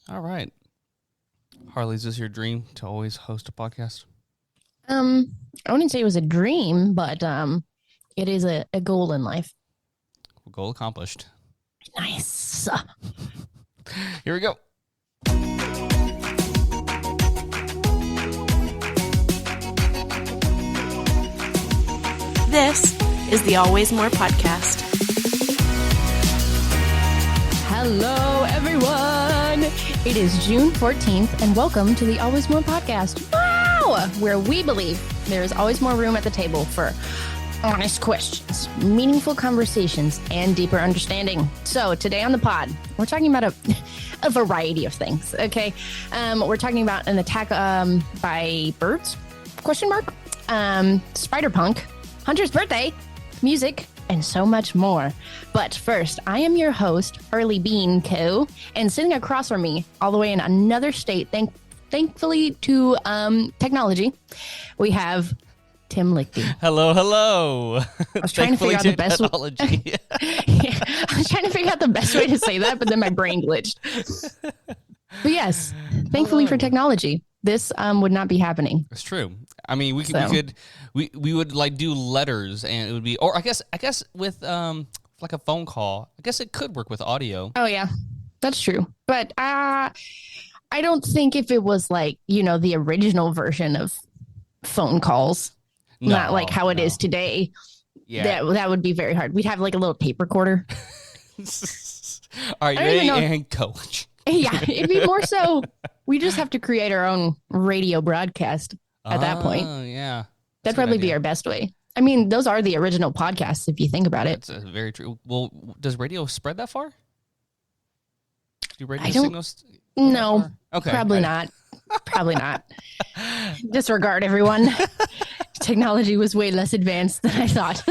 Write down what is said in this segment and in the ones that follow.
All right. Harley, is this your dream to always host a podcast? I wouldn't say it was a dream, but it is a goal in life. Goal accomplished. Nice. Here we go. This is the Always More podcast. Hello, everyone. It is June 14th, and welcome to the Always More podcast. Wow! Where we believe there is always more room at the table for honest questions, meaningful conversations, and deeper understanding. So today on the pod, we're talking about a variety of things, okay? We're talking about an attack by birds, ? Spider-Punk, Hunter's birthday, music, and so much more. But first, I am your host, Harley Bean Co., and sitting across from me, all the way in another state, thankfully to technology, we have Tim Lichty. Hello, hello. I was trying to figure out the best way. I was trying to figure out the best way to say that, but then my brain glitched. But yes, thankfully for technology, this would not be happening. It's true. I mean, we would like do letters, and it would be, or I guess with like a phone call. I guess it could work with audio. Oh yeah, that's true. But I don't think if it was like, the original version of phone calls, not like how it is today. Yeah, that would be very hard. We'd have like a little tape recorder. All right, ready and go. Yeah, it'd be more so. We just have to create our own radio broadcast at that point. Oh, yeah. That'd probably be our best way. I mean, those are the original podcasts, if you think about it. That's very true. Well, does radio spread that far? Do radio signals? No, okay. Probably not. Probably not. Disregard, everyone. Technology was way less advanced than I thought.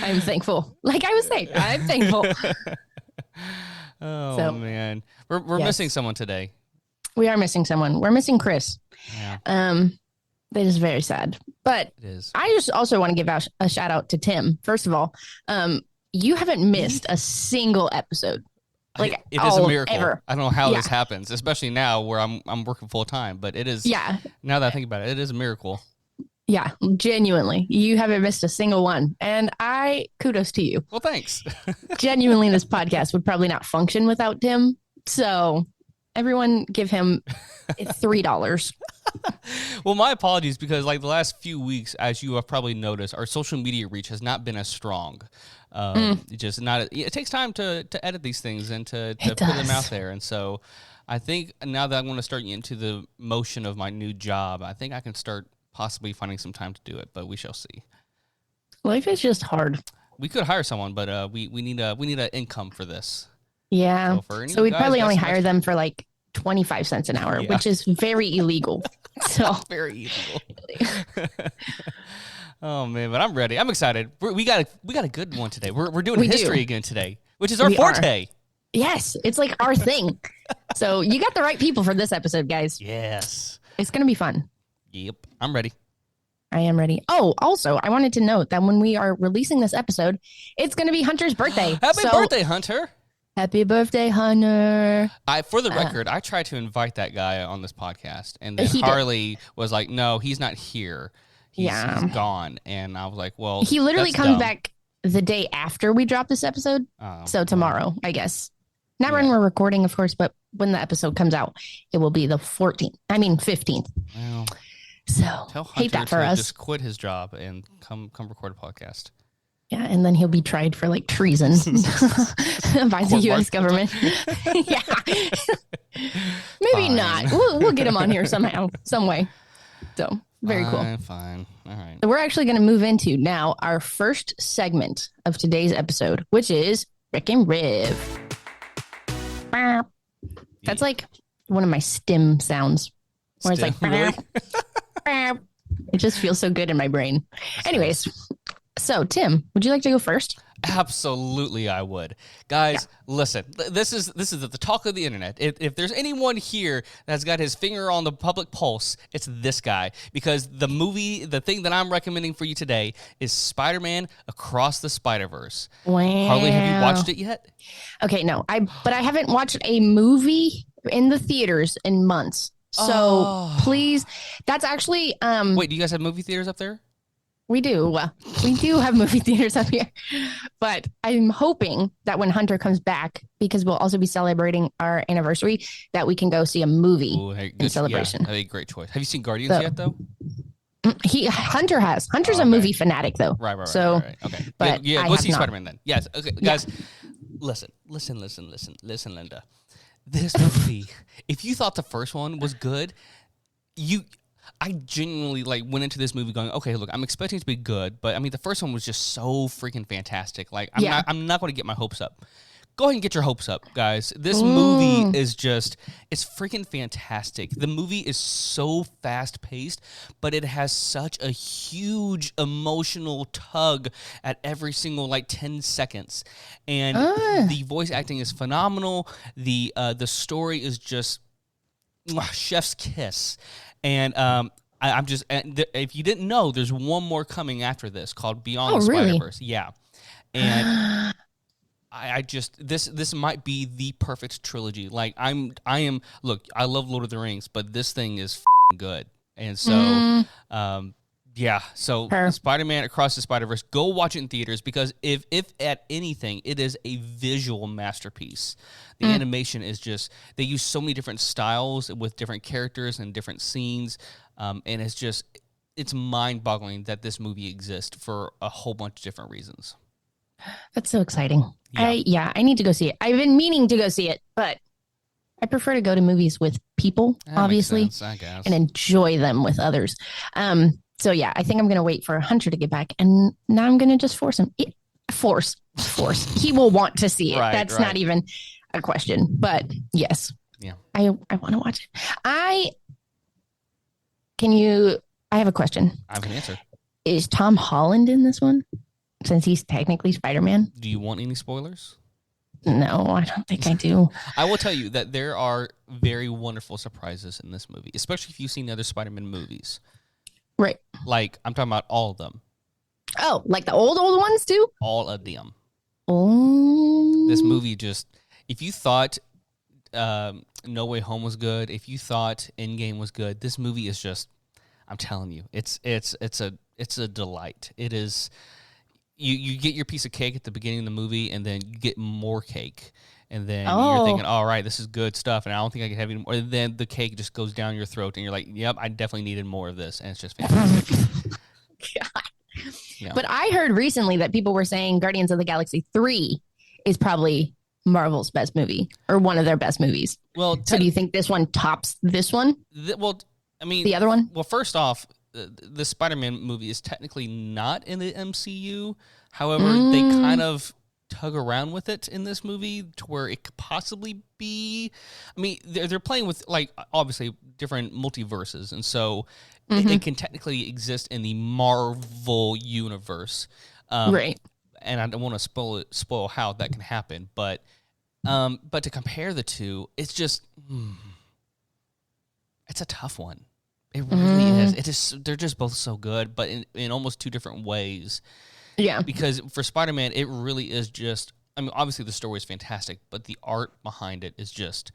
I'm thankful. Like I was saying, I'm thankful. Oh, man. We're missing someone today. We are missing someone. We're missing Chris. Yeah. That is very sad. But it is. I just also want to give out a shout out to Tim. First of all, you haven't missed a single episode. Like it is a miracle. Ever. I don't know how this happens, especially now where I'm working full time. But it is. Yeah. Now that I think about it, it is a miracle. Yeah, genuinely. You haven't missed a single one. And kudos to you. Well, thanks. Genuinely, this podcast would probably not function without Tim. So everyone give him $3. Well, my apologies, because like the last few weeks, as you have probably noticed, our social media reach has not been as strong. It takes time to edit these things and to put them out there. And so I think now that I'm going to start into the motion of my new job, I think I can start possibly finding some time to do it, but we shall see. Life is just hard. We could hire someone, but we need an income for this. Yeah. So we'd probably only hire them for like 25 cents an hour, which is very illegal. So very illegal. Oh man, but I'm ready. I'm excited. We got a good one today. We're doing history again today, which is our forte. Yes, it's like our thing. So you got the right people for this episode, guys. Yes. It's going to be fun. Yep. I'm ready. I am ready. Oh, also, I wanted to note that when we are releasing this episode, it's going to be Hunter's birthday. Happy birthday, Hunter. Happy birthday, Hunter. For the record, I tried to invite that guy on this podcast, and then Harley was like, no, he's not here. He's gone. And I was like, well, he literally comes back the day after we drop this episode. So tomorrow, I guess. Not when we're recording, of course, but when the episode comes out, it will be the 15th. Well, so tell Hunter hate that for us. Just quit his job and come record a podcast. Yeah, and then he'll be tried for like treason by the U.S. government. Yeah, maybe not. We'll get him on here somehow, some way. So very cool. Fine. All right. So we're actually going to move into now our first segment of today's episode, which is Rick and Riv. That's like one of my stim sounds. Where it's like, really? It just feels so good in my brain. Anyways, so Tim, would you like to go first? Absolutely, I would. Guys, listen. This is the talk of the internet. If there's anyone here that's got his finger on the public pulse, it's this guy. Because the thing that I'm recommending for you today is Spider-Man Across the Spider-Verse. Wow. Harley, have you watched it yet? Okay, no. But I haven't watched a movie in the theaters in months. So please, that's actually Wait, do you guys have movie theaters up there? We do. We do have movie theaters up here. But I'm hoping that when Hunter comes back, because we'll also be celebrating our anniversary, that we can go see a movie in celebration. Yeah, that'd be a great choice. Have you seen Guardians yet, though? Hunter has. Hunter's a movie fanatic, though. Right. Okay. But go see Spider-Man then. Yes. Okay, guys, listen, Linda. This movie, if you thought the first one was good, I genuinely went into this movie going, okay, look, I'm expecting it to be good, but I mean, the first one was just so freaking fantastic. I'm not going to get my hopes up. Go ahead and get your hopes up, guys. This movie is it's freaking fantastic. The movie is so fast paced, but it has such a huge emotional tug at every single 10 seconds. And the voice acting is phenomenal. The story is just chef's kiss. And I'm just, if you didn't know, there's one more coming after this called Beyond the Spider-Verse. Really? Yeah. And I just, this might be the perfect trilogy. Look, I love Lord of the Rings, but this thing is good. And so, Spider-Man Across the Spider-Verse, go watch it in theaters, because if at anything, it is a visual masterpiece. The animation is just, they use so many different styles with different characters and different scenes, and it's mind-boggling that this movie exists for a whole bunch of different reasons. That's so exciting. Yeah. I need to go see it. I've been meaning to go see it, but I prefer to go to movies with people, obviously, makes sense, I guess, and enjoy them with others. So yeah, I think I'm going to wait for Hunter to get back, and now I'm going to just force him. Force. He will want to see it. That's not even a question. But yes, I want to watch it. I have a question. I have an answer. Is Tom Holland in this one, since he's technically Spider-Man? Do you want any spoilers? No, I don't think I do. I will tell you that there are very wonderful surprises in this movie, especially if you've seen the other Spider-Man movies. Right. I'm talking about all of them. Oh, like the old ones too? All of them. Oh. This movie if you thought No Way Home was good, if you thought Endgame was good, this movie is just, I'm telling you, it's a delight. It is. You get your piece of cake at the beginning of the movie, and then you get more cake. And then you're thinking, all right, this is good stuff, and I don't think I can have any more. And then the cake just goes down your throat, and you're like, yep, I definitely needed more of this. And it's just fantastic. God. Yeah. But I heard recently that people were saying Guardians of the Galaxy 3 is probably Marvel's best movie, or one of their best movies. Well, so do you think this one tops this one? The other one? Well, first off, the Spider-Man movie is technically not in the MCU. However, they kind of tug around with it in this movie to where it could possibly be. I mean, they're playing with obviously different multiverses, and so it can technically exist in the Marvel universe. Right. And I don't want to spoil how that can happen, but to compare the two, it's just it's a tough one. It really is. They're just both so good, but in almost two different ways. Yeah. Because for Spider-Man, it really is just, I mean, obviously the story is fantastic, but the art behind it is just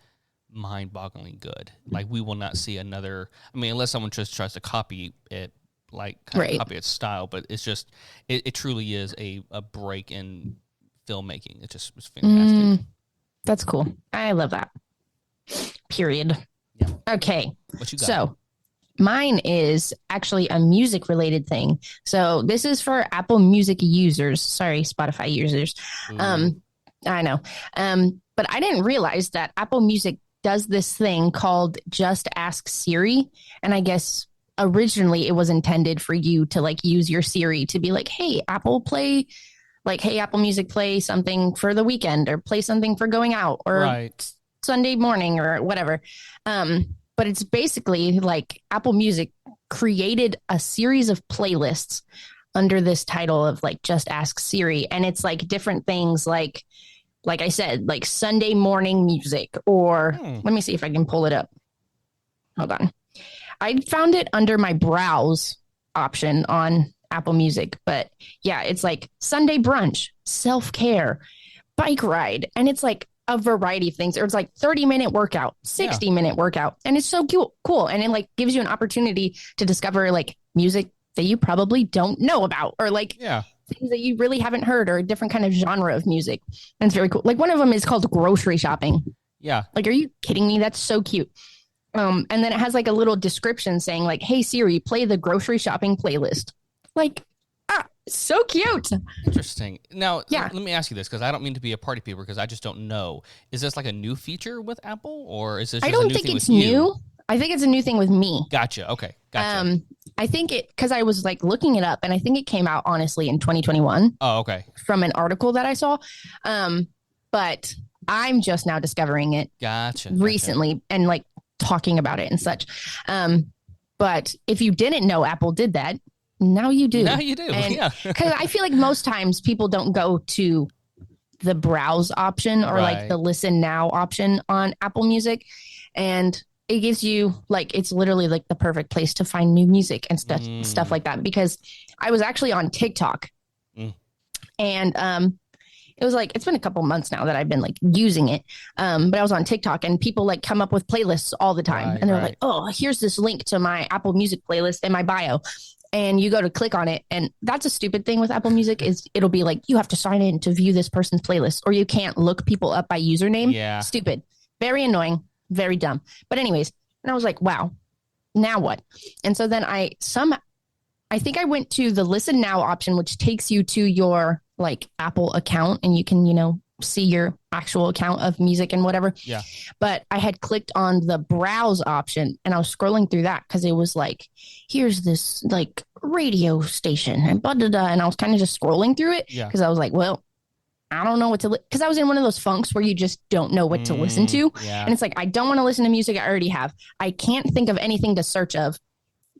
mind-bogglingly good. We will not see another, I mean, unless someone just tries to copy it, copy its style, but it's just, it truly is a break in filmmaking. It's fantastic. That's cool. I love that. Period. Yeah. Okay. What you got? So, mine is actually a music related thing. So this is for Apple Music users. Sorry, Spotify users. I know. But I didn't realize that Apple Music does this thing called Just Ask Siri. And I guess originally it was intended for you to use your Siri to be like, hey, Apple hey, Apple Music, play something for the weekend, or play something for going out, or Sunday morning, or whatever. But it's basically Apple Music created a series of playlists under this title of like Just Ask Siri. And it's like different things like I said, like Sunday morning music, or let me see if I can pull it up. Hold on. I found it under my browse option on Apple Music, but yeah, it's like Sunday brunch, self-care, bike ride. And it's like a variety of things. Or it's like 30-minute workout, 60-minute workout. And it's so cool. And it like gives you an opportunity to discover like music that you probably don't know about, or like things that you really haven't heard, or a different kind of genre of music. And it's very cool. Like one of them is called grocery shopping. Yeah. Like, are you kidding me? That's so cute. And then it has like a little description saying like, hey Siri, play the grocery shopping playlist. Like, so cute. Interesting. Now, let me ask you this, because I don't mean to be a party pooper, because I just don't know. Is this like a new feature with Apple, or is this just I don't a new think thing it's with new. you? I think it's a new thing with me. Gotcha. Okay. Gotcha. I think because I was like looking it up, and I think it came out honestly in 2021. Oh, okay. From an article that I saw. But I'm just now discovering it. Gotcha. Recently, and like talking about it and such. But if you didn't know Apple did that, now you do. Now you do. Yeah. Because I feel like most times people don't go to the browse option or like the listen now option on Apple Music. And it gives you like, it's literally like the perfect place to find new music and stuff like that. Because I was actually on TikTok and it was like, it's been a couple months now that I've been like using it. But I was on TikTok and people like come up with playlists all the time. And they're like, oh, here's this link to my Apple Music playlist in my bio. And you go to click on it. And that's a stupid thing with Apple Music is it'll be like, you have to sign in to view this person's playlist, or you can't look people up by username. Yeah. Stupid. Very annoying. Very dumb. But anyways, and I was like, wow, now what? And so then I think I went to the listen now option, which takes you to your like Apple account, and you can, see your actual account of music and whatever. Yeah. But I had clicked on the browse option, and I was scrolling through that because it was like, here's this like radio station and blah, blah, blah. And I was kind of just scrolling through it because I was like, well, I don't know what to, because I was in one of those funks where you just don't know what to listen to. Yeah. And it's like, I don't want to listen to music I already have. I can't think of anything to search of.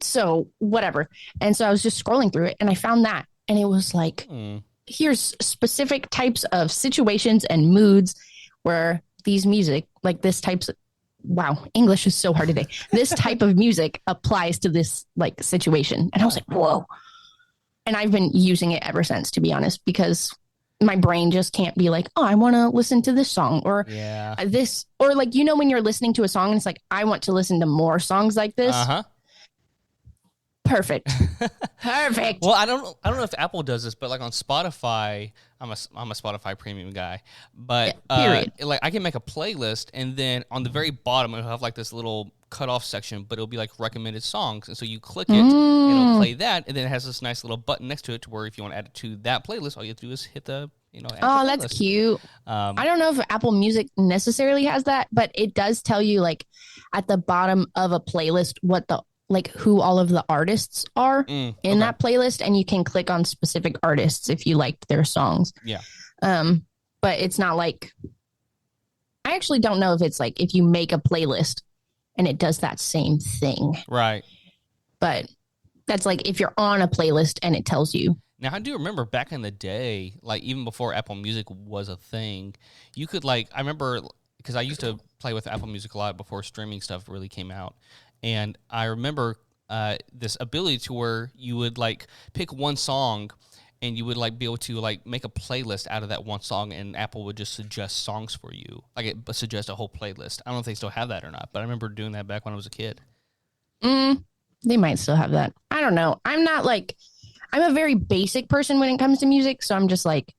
So whatever. And so I was just scrolling through it, and I found that, and it was like, here's specific types of situations and moods where these music, like this wow, English is so hard today. This type of music applies to this like situation. And I was like, whoa. And I've been using it ever since, to be honest, because my brain just can't be like, oh, I want to listen to this song or this, or like, when you're listening to a song and it's like, I want to listen to more songs like this. Perfect. Perfect. Well, I don't know if Apple does this, but like on Spotify, I'm a Spotify premium guy, but like I can make a playlist, and then on the very bottom it'll have like this little cutoff section, but it'll be like recommended songs, and so you click it, and it'll play that, and then it has this nice little button next to it to where if you want to add it to that playlist, all you have to do is hit the add that's cute. I don't know if Apple Music necessarily has that, but it does tell you like at the bottom of a playlist what who all of the artists are in that playlist, and you can click on specific artists if you liked their songs. Yeah. But it's not like, I actually don't know if it's like if you make a playlist and it does that same thing. Right. But that's like if you're on a playlist and it tells you. Now, I do remember back in the day, like even before Apple Music was a thing, you could I remember because I used to play with Apple Music a lot before streaming stuff really came out. And I remember this ability to where you would like pick one song, and you would like be able to like make a playlist out of that one song, and Apple would just suggest songs for you, like it suggest a whole playlist. I don't know if they still have that or not, but I remember doing that back when I was a kid. They might still have that. I don't know. I'm a very basic person when it comes to music, so I'm just like,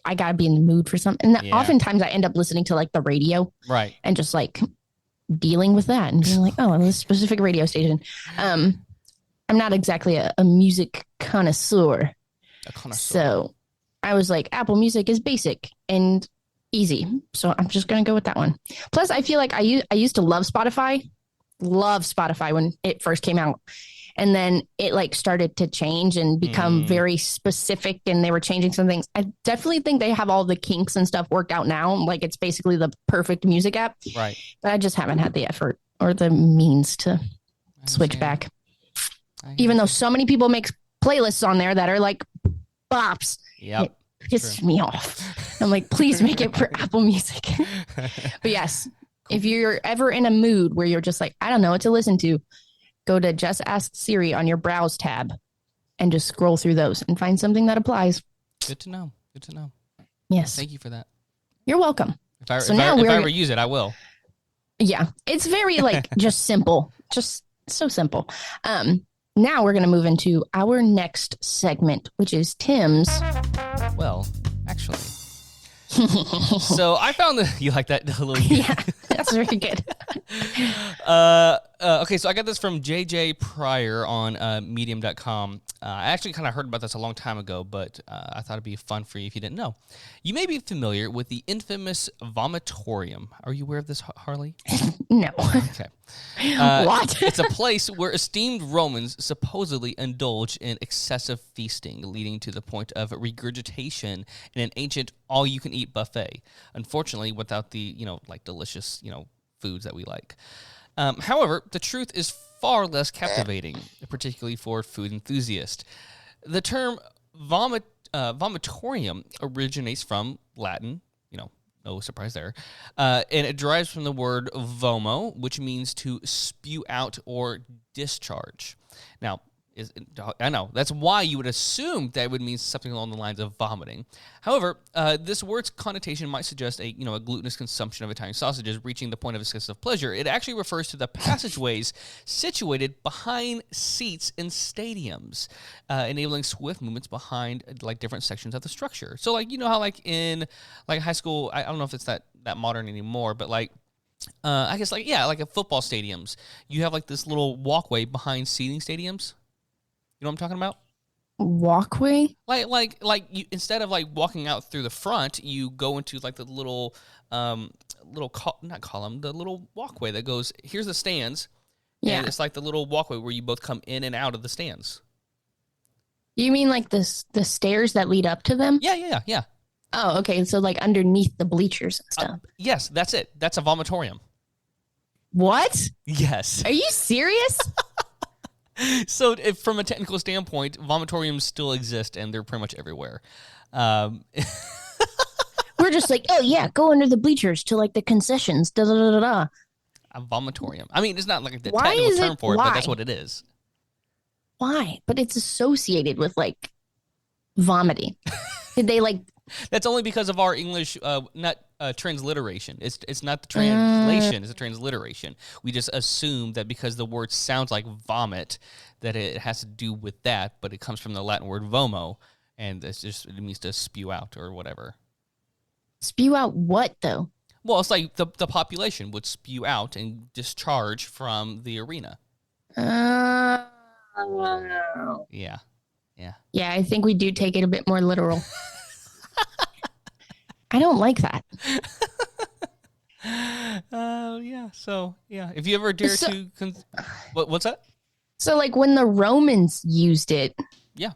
I gotta be in the mood for something. And oftentimes I end up listening to like the radio, right, and just like dealing with that and being like, oh, this specific radio station. I'm not exactly a music connoisseur. So I was like, Apple Music is basic and easy. So I'm just going to go with that one. Plus, I feel like I used to love Spotify when it first came out. And then it like started to change and become very specific, and they were changing some things. I definitely think they have all the kinks and stuff worked out now. Like it's basically the perfect music app. Right. But I just haven't had the effort or the means to switch back. Even though so many people make playlists on there that are like bops. Yep. It pisses me off. I'm like, please make it for Apple Music. But yes, if you're ever in a mood where you're just like, I don't know what to listen to, go to Just Ask Siri on your Browse tab and just scroll through those and find something that applies. Good to know. Good to know. Yes. Thank you for that. You're welcome. If I ever use it, I will. Yeah. It's very like just simple. Just so simple. Now we're going to move into our next segment, which is Tim's. Well, actually. So I found you like that little. Yeah, that's very good. Okay, so I got this from JJ Pryor on medium.com. I actually kind of heard about this a long time ago, but I thought it'd be fun for you if you didn't know. You may be familiar with the infamous vomitorium. Are you aware of this, Harley? No. Okay. What? It's a place where esteemed Romans supposedly indulged in excessive feasting, leading to the point of regurgitation in an ancient all-you-can-eat buffet. Unfortunately, without the, delicious, foods that we like. However, the truth is far less captivating, particularly for food enthusiasts. The term vomitorium originates from Latin, no surprise there, and it derives from the word vomo, which means to spew out or discharge. Now, I know, that's why you would assume that it would mean something along the lines of vomiting. However, this word's connotation might suggest a glutinous consumption of Italian sausages reaching the point of excessive pleasure. It actually refers to the passageways situated behind seats in stadiums, enabling swift movements behind different sections of the structure. So how in high school, I don't know if it's that modern anymore, but I guess at football stadiums, you have this little walkway behind seating stadiums. You know what I'm talking about? Walkway? Like you, instead of walking out through the front, you go into the little not column, the little walkway that goes, here's the stands. Yeah. And it's the little walkway where you both come in and out of the stands. You mean the stairs that lead up to them? Yeah. Oh, okay. So underneath the bleachers and stuff. Yes, that's it. That's a vomitorium. What? Yes. Are you serious? So, from a technical standpoint, vomitoriums still exist, and they're pretty much everywhere. We're just oh yeah, go under the bleachers to the concessions. Da da da da. A vomitorium. I mean, it's not the Why technical is term it- for it, why? but that's what it is. Why? But it's associated with vomiting. Did they That's only because of our English, not transliteration. It's not the translation; it's a transliteration. We just assume that because the word sounds like vomit, that it has to do with that. But it comes from the Latin word vomo, and it means to spew out or whatever. spew out what though? Well, it's the population would spew out and discharge from the arena. Yeah, I think we do take it a bit more literal. I don't like that. Yeah. So, yeah. If you ever dare to... what's that? So, when the Romans used it... Yeah.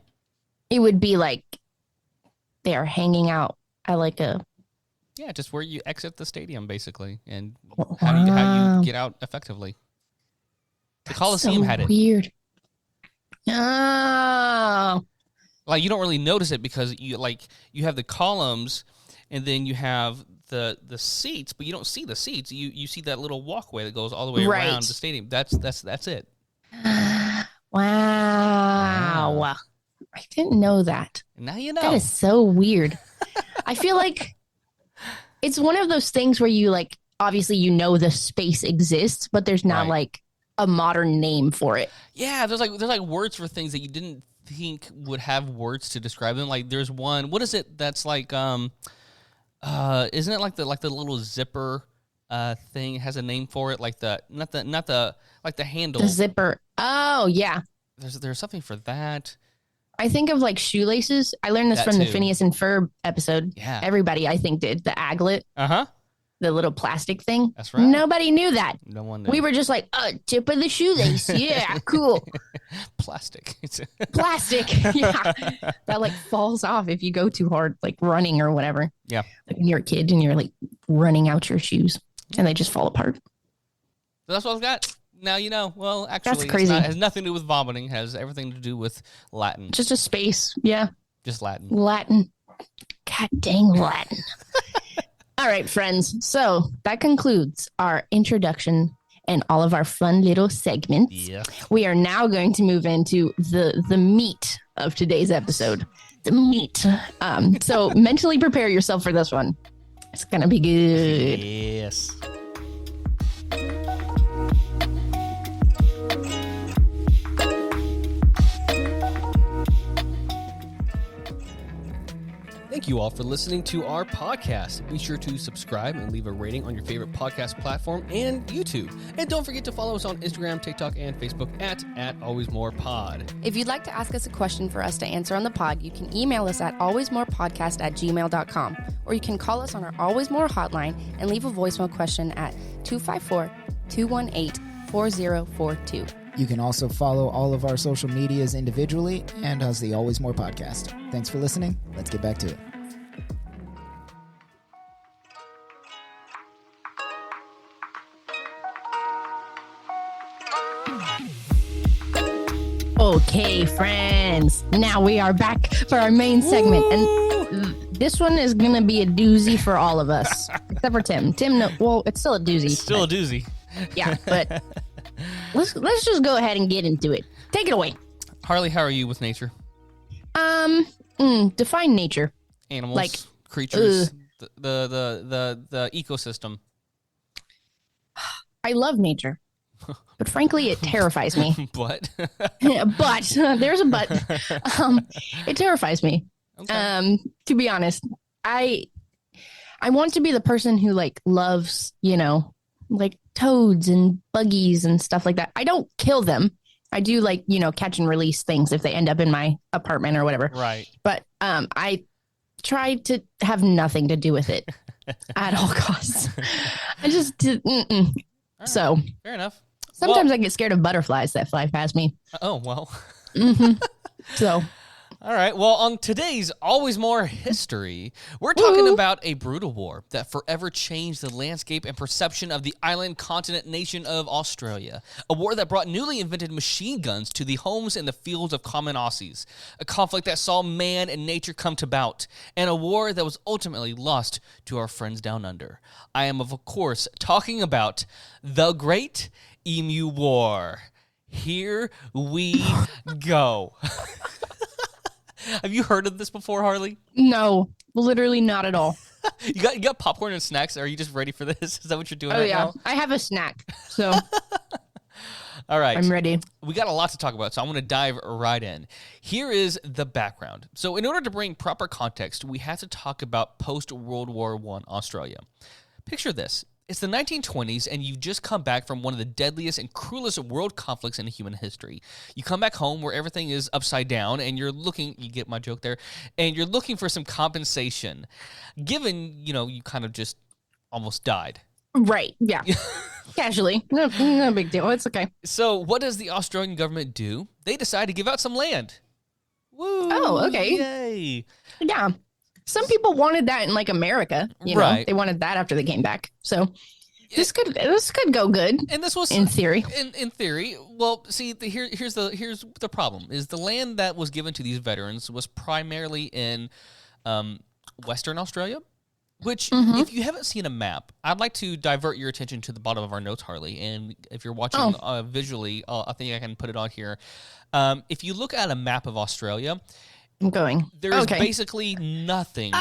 It would be they are hanging out at a... Yeah, just where you exit the stadium, basically, and how you get out effectively. The Coliseum had it. Weird. Oh. You don't really notice it because you have the columns, and then you have the seats, but you don't see the seats. You see that little walkway that goes all the way around the stadium. That's it. Wow. Yeah. I didn't know that. Now you know. That is so weird. I feel it's one of those things where you obviously the space exists, but there's not a modern name for it. Yeah, there's words for things that you didn't think would have words to describe them. There's one. What is it? That's isn't it the little zipper thing? It has a name for it. Not the handle. The zipper. Oh yeah. There's something for that. I think of shoelaces. I learned this from the too. Phineas and Ferb episode. Yeah. Everybody I think did the aglet. Uh-huh. The little plastic thing. That's right. Nobody knew that. No one knew. We were just tip of the shoelace. Yeah, cool. Plastic. Plastic. Yeah. That falls off if you go too hard, running or whatever. Yeah. When you're a kid and you're running out your shoes and they just fall apart. So that's what I've got. Now you know. Well, actually, crazy. It has nothing to do with vomiting. It has everything to do with Latin. Just a space. Yeah. Just Latin. Latin. God dang Latin. All right, friends. So that concludes our introduction and all of our fun little segments. Yeah. We are now going to move into the meat of today's episode. The meat. So mentally prepare yourself for this one. It's going to be good. Yes. Thank you all for listening to our podcast. Be sure to subscribe and leave a rating on your favorite podcast platform and YouTube. And don't forget to follow us on Instagram, TikTok, and Facebook at AlwaysMorePod. If you'd like to ask us a question for us to answer on the pod, you can email us at alwaysmorepodcast@gmail.com, or you can call us on our Always More hotline and leave a voicemail question at 254-218-4042. You can also follow all of our social medias individually and as the Always More podcast. Thanks for listening. Let's get back to it. Okay, friends. Now we are back for our main segment. And this one is going to be a doozy for all of us, except for Tim. Tim, no, well, it's still a doozy. It's still a doozy. Yeah, but let's just go ahead and get into it. Take it away. Harley, how are you with nature? Define nature. Animals, like, creatures, the ecosystem. I love nature, but frankly, it terrifies me. But But there's a but. It terrifies me. okay. To be honest, I want to be the person who like loves, like toads and buggies and stuff like that. I don't kill them. I do like, catch and release things if they end up in my apartment or whatever. Right. But I try to have nothing to do with it at all costs. I just Right. So Fair enough. sometimes I get scared of butterflies that fly past me. Oh, well. So All right. Well, on today's Always More History, we're talking about a brutal war that forever changed the landscape and perception of the island continent nation of Australia. A war that brought newly invented machine guns to the homes and the fields of common Aussies. A conflict that saw man and nature come to bout. And a war that was ultimately lost to our friends down under. I am, of course, talking about the Great Emu War. Here we go. Have you heard of this before, Harley? no, literally not at all. You got popcorn and snacks? Are you just ready for this? Is that what you're doing Oh right yeah, now? I have a snack, so All right. I'm ready. We got a lot to talk about, so I'm going to dive right in. Here is the background. So in order to bring proper context, we have to talk about post-World War I Australia. Picture this. It's the 1920s, and you've just come back from one of the deadliest and cruelest world conflicts in human history. You come back home where everything is upside down, and you're looking, you get my joke there, and you're looking for some compensation, given, you kind of just almost died. Right? Yeah, casually. No big deal. It's okay. So what does the Australian government do? They decide to give out some land. Woo! Oh, okay. Yay! Yeah. Some people wanted that in like America, Right. They wanted that after they came back. So this could go good And this was in theory. In theory, well, see, here's the problem: is the land that was given to these veterans was primarily in Western Australia. Which, if you haven't seen a map, I'd like to divert your attention to the bottom of our notes, Harley. And if you're watching visually, I think I can put it on here. If you look at a map of Australia, I'm going. there's basically nothing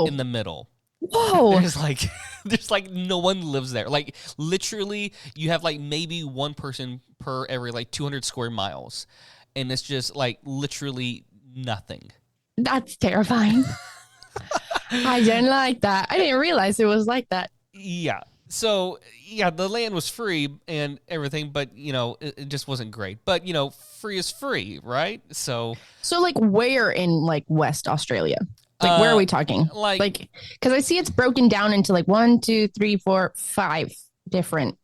in the middle. Whoa. There's like no one lives there. Like literally you have like maybe one person per every like 200 square miles. And it's just like literally nothing. That's terrifying. I didn't like that. I didn't realize it was like that. Yeah. So, yeah, the land was free and everything, but, it just wasn't great. But, free is free, right? So like where in like West Australia? Like where are we talking? Like, because I see it's broken down into like 1, 2, 3, 4, 5 different,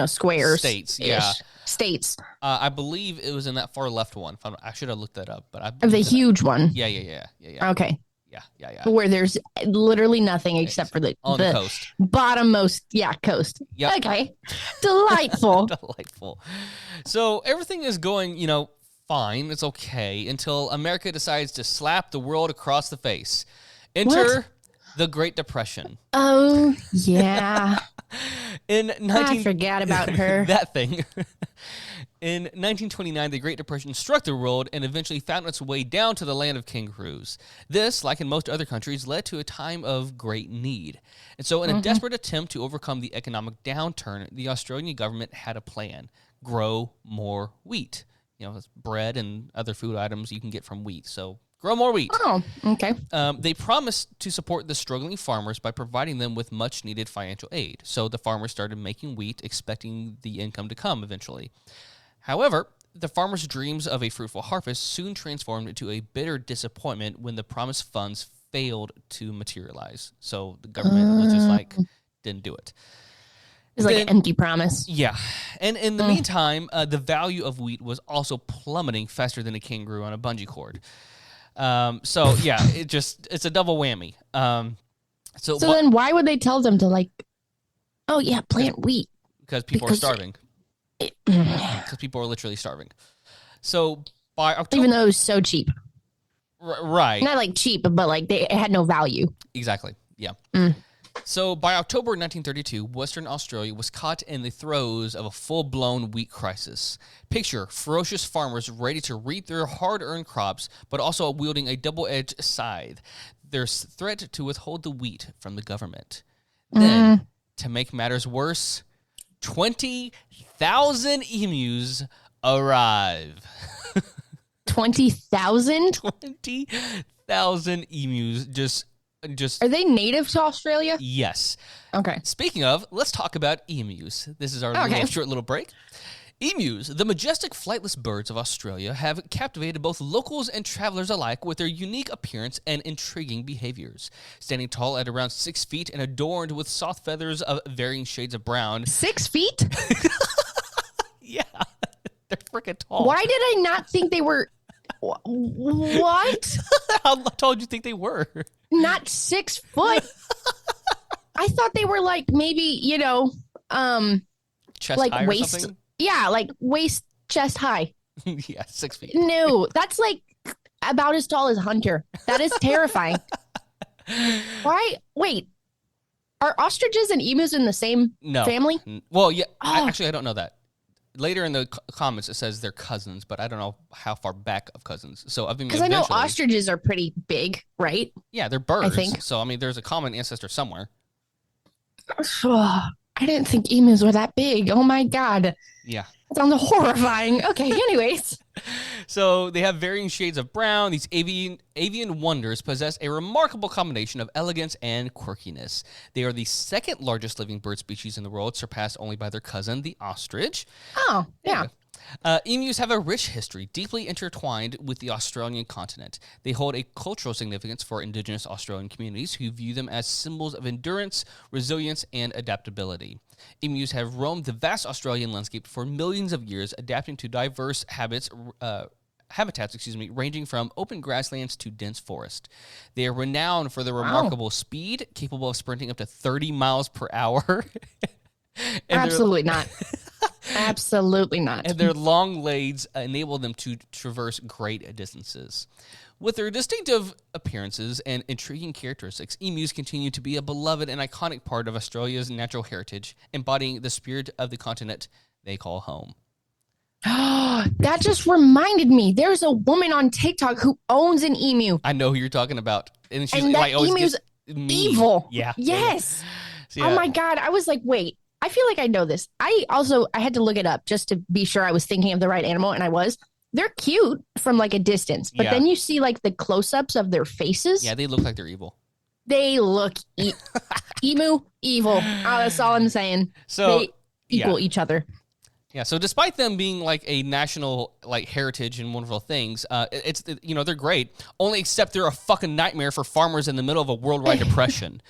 squares. States, yeah. States. I believe it was in that far left one. I should have looked that up, but Of the huge one. Yeah. Okay. Yeah. Where there's literally nothing except for the coast. Bottommost, coast. Yep. Okay. Delightful. Delightful. So everything is going, fine. It's okay until America decides to slap the world across the face. Enter the Great Depression. Oh, yeah. I forgot about her. That thing. In 1929, the Great Depression struck the world and eventually found its way down to the land of kangaroos. This, like in most other countries, led to a time of great need. And so in a desperate attempt to overcome the economic downturn, the Australian government had a plan: grow more wheat. It's bread and other food items you can get from wheat. So grow more wheat. Oh, okay. They promised to support the struggling farmers by providing them with much-needed financial aid. So the farmers started making wheat, expecting the income to come eventually. However, the farmers' dreams of a fruitful harvest soon transformed into a bitter disappointment when the promised funds failed to materialize. So the government was just didn't do it. It's like an empty promise. Yeah. And in the meantime, the value of wheat was also plummeting faster than a kangaroo on a bungee cord. It's a double whammy. So then why would they tell them to plant wheat? Because people are starving. Because people are literally starving. So by October, even though it was so cheap, right? Not cheap, but it had no value. Exactly. Yeah. So by October 1932, Western Australia was caught in the throes of a full-blown wheat crisis. Picture ferocious farmers ready to reap their hard-earned crops, but also wielding a double-edged scythe. There's threat to withhold the wheat from the government. Then, to make matters worse, 20,000 emus arrive. 20,000? 20,000 emus just. Are they native to Australia? Yes. Okay. Speaking of, let's talk about emus. This is our short little break. Emus, the majestic flightless birds of Australia, have captivated both locals and travelers alike with their unique appearance and intriguing behaviors. Standing tall at around 6 feet and adorned with soft feathers of varying shades of brown. 6 feet? Yeah, they're freaking tall. Why did I not think they were... What? How tall did you think they were? Not 6 foot. I thought they were maybe, chest high or waist. Something? Yeah, waist, chest high. Yeah, 6 feet. No, that's about as tall as Hunter. That is terrifying. Why? Wait, are ostriches and emus in the same family? Well, yeah. Actually, I don't know that. Later in the comments, it says they're cousins, but I don't know how far back of cousins. So because I know ostriches are pretty big, right? Yeah, they're birds. I think. So there's a common ancestor somewhere. I didn't think emus were that big. Oh my god. Yeah. That sounds horrifying. Okay, anyways. So they have varying shades of brown. These avian wonders possess a remarkable combination of elegance and quirkiness. They are the second largest living bird species in the world, surpassed only by their cousin, the ostrich. Oh, yeah. Emus have a rich history, deeply intertwined with the Australian continent. They hold a cultural significance for Indigenous Australian communities who view them as symbols of endurance, resilience, and adaptability. Emus have roamed the vast Australian landscape for millions of years, adapting to diverse habitats, ranging from open grasslands to dense forest. They are renowned for their remarkable speed, capable of sprinting up to 30 miles per hour. Absolutely not. Absolutely not. And their long legs enable them to traverse great distances. With their distinctive appearances and intriguing characteristics, emus continue to be a beloved and iconic part of Australia's natural heritage, embodying the spirit of the continent they call home. That just reminded me. There's a woman on TikTok who owns an emu. I know who you're talking about. And she's that emu's evil. Yeah. Yes. So, yeah. Oh my God. I was like, wait. I feel like I know this. I had to look it up just to be sure I was thinking of the right animal, and I was. They're cute from a distance, but then you see the close-ups of their faces. Yeah, they look like they're evil. They look emu evil. Oh, that's all I'm saying. So they equal each other. Yeah. So despite them being a national heritage and wonderful things, it's they're great. Only except they're a fucking nightmare for farmers in the middle of a worldwide depression.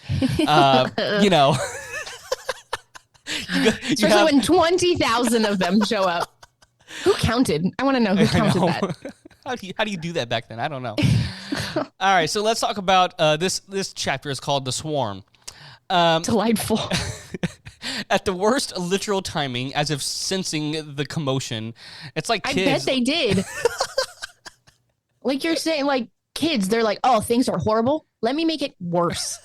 Especially when 20,000 of them show up. Who counted? I want to know who counted that. How do you do that back then? I don't know. All right, so let's talk about this chapter is called The Swarm. Delightful. At the worst literal timing, as if sensing the commotion. It's like kids. I bet they did. Like you're saying, like kids, they're like, oh, things are horrible. Let me make it worse.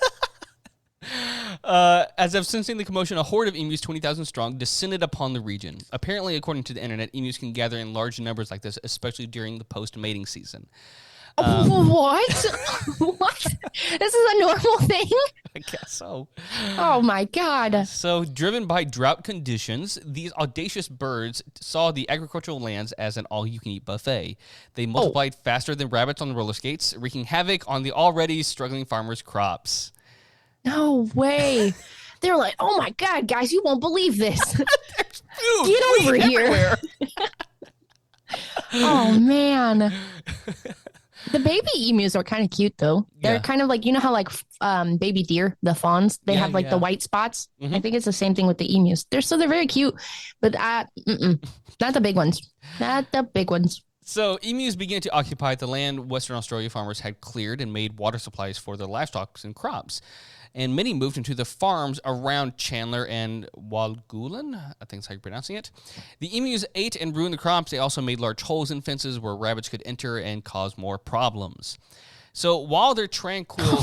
As if sensing the commotion, a horde of emus, 20,000 strong, descended upon the region. Apparently, according to the internet, emus can gather in large numbers like this, especially during the post-mating season. What? What? This is a normal thing? I guess so. Oh, my God. So, driven by drought conditions, these audacious birds saw the agricultural lands as an all-you-can-eat buffet. They multiplied faster than rabbits on roller skates, wreaking havoc on the already struggling farmers' crops. No way. They're like, oh, my God, guys, you won't believe this. Dude, Get over here. Oh, man. The baby emus are kind of cute, though. They're kind of like, you know how like baby deer, the fawns, they have like the white spots. I think it's the same thing with the emus. They're very cute, but not the big ones. Not the big ones. So emus began to occupy the land Western Australia farmers had cleared and made water supplies for their livestock and crops. And many moved into the farms around Chandler and Walgoolan. I think that's how you're pronouncing it. The emus ate and ruined the crops. They also made large holes in fences where rabbits could enter and cause more problems. So while their tranquil,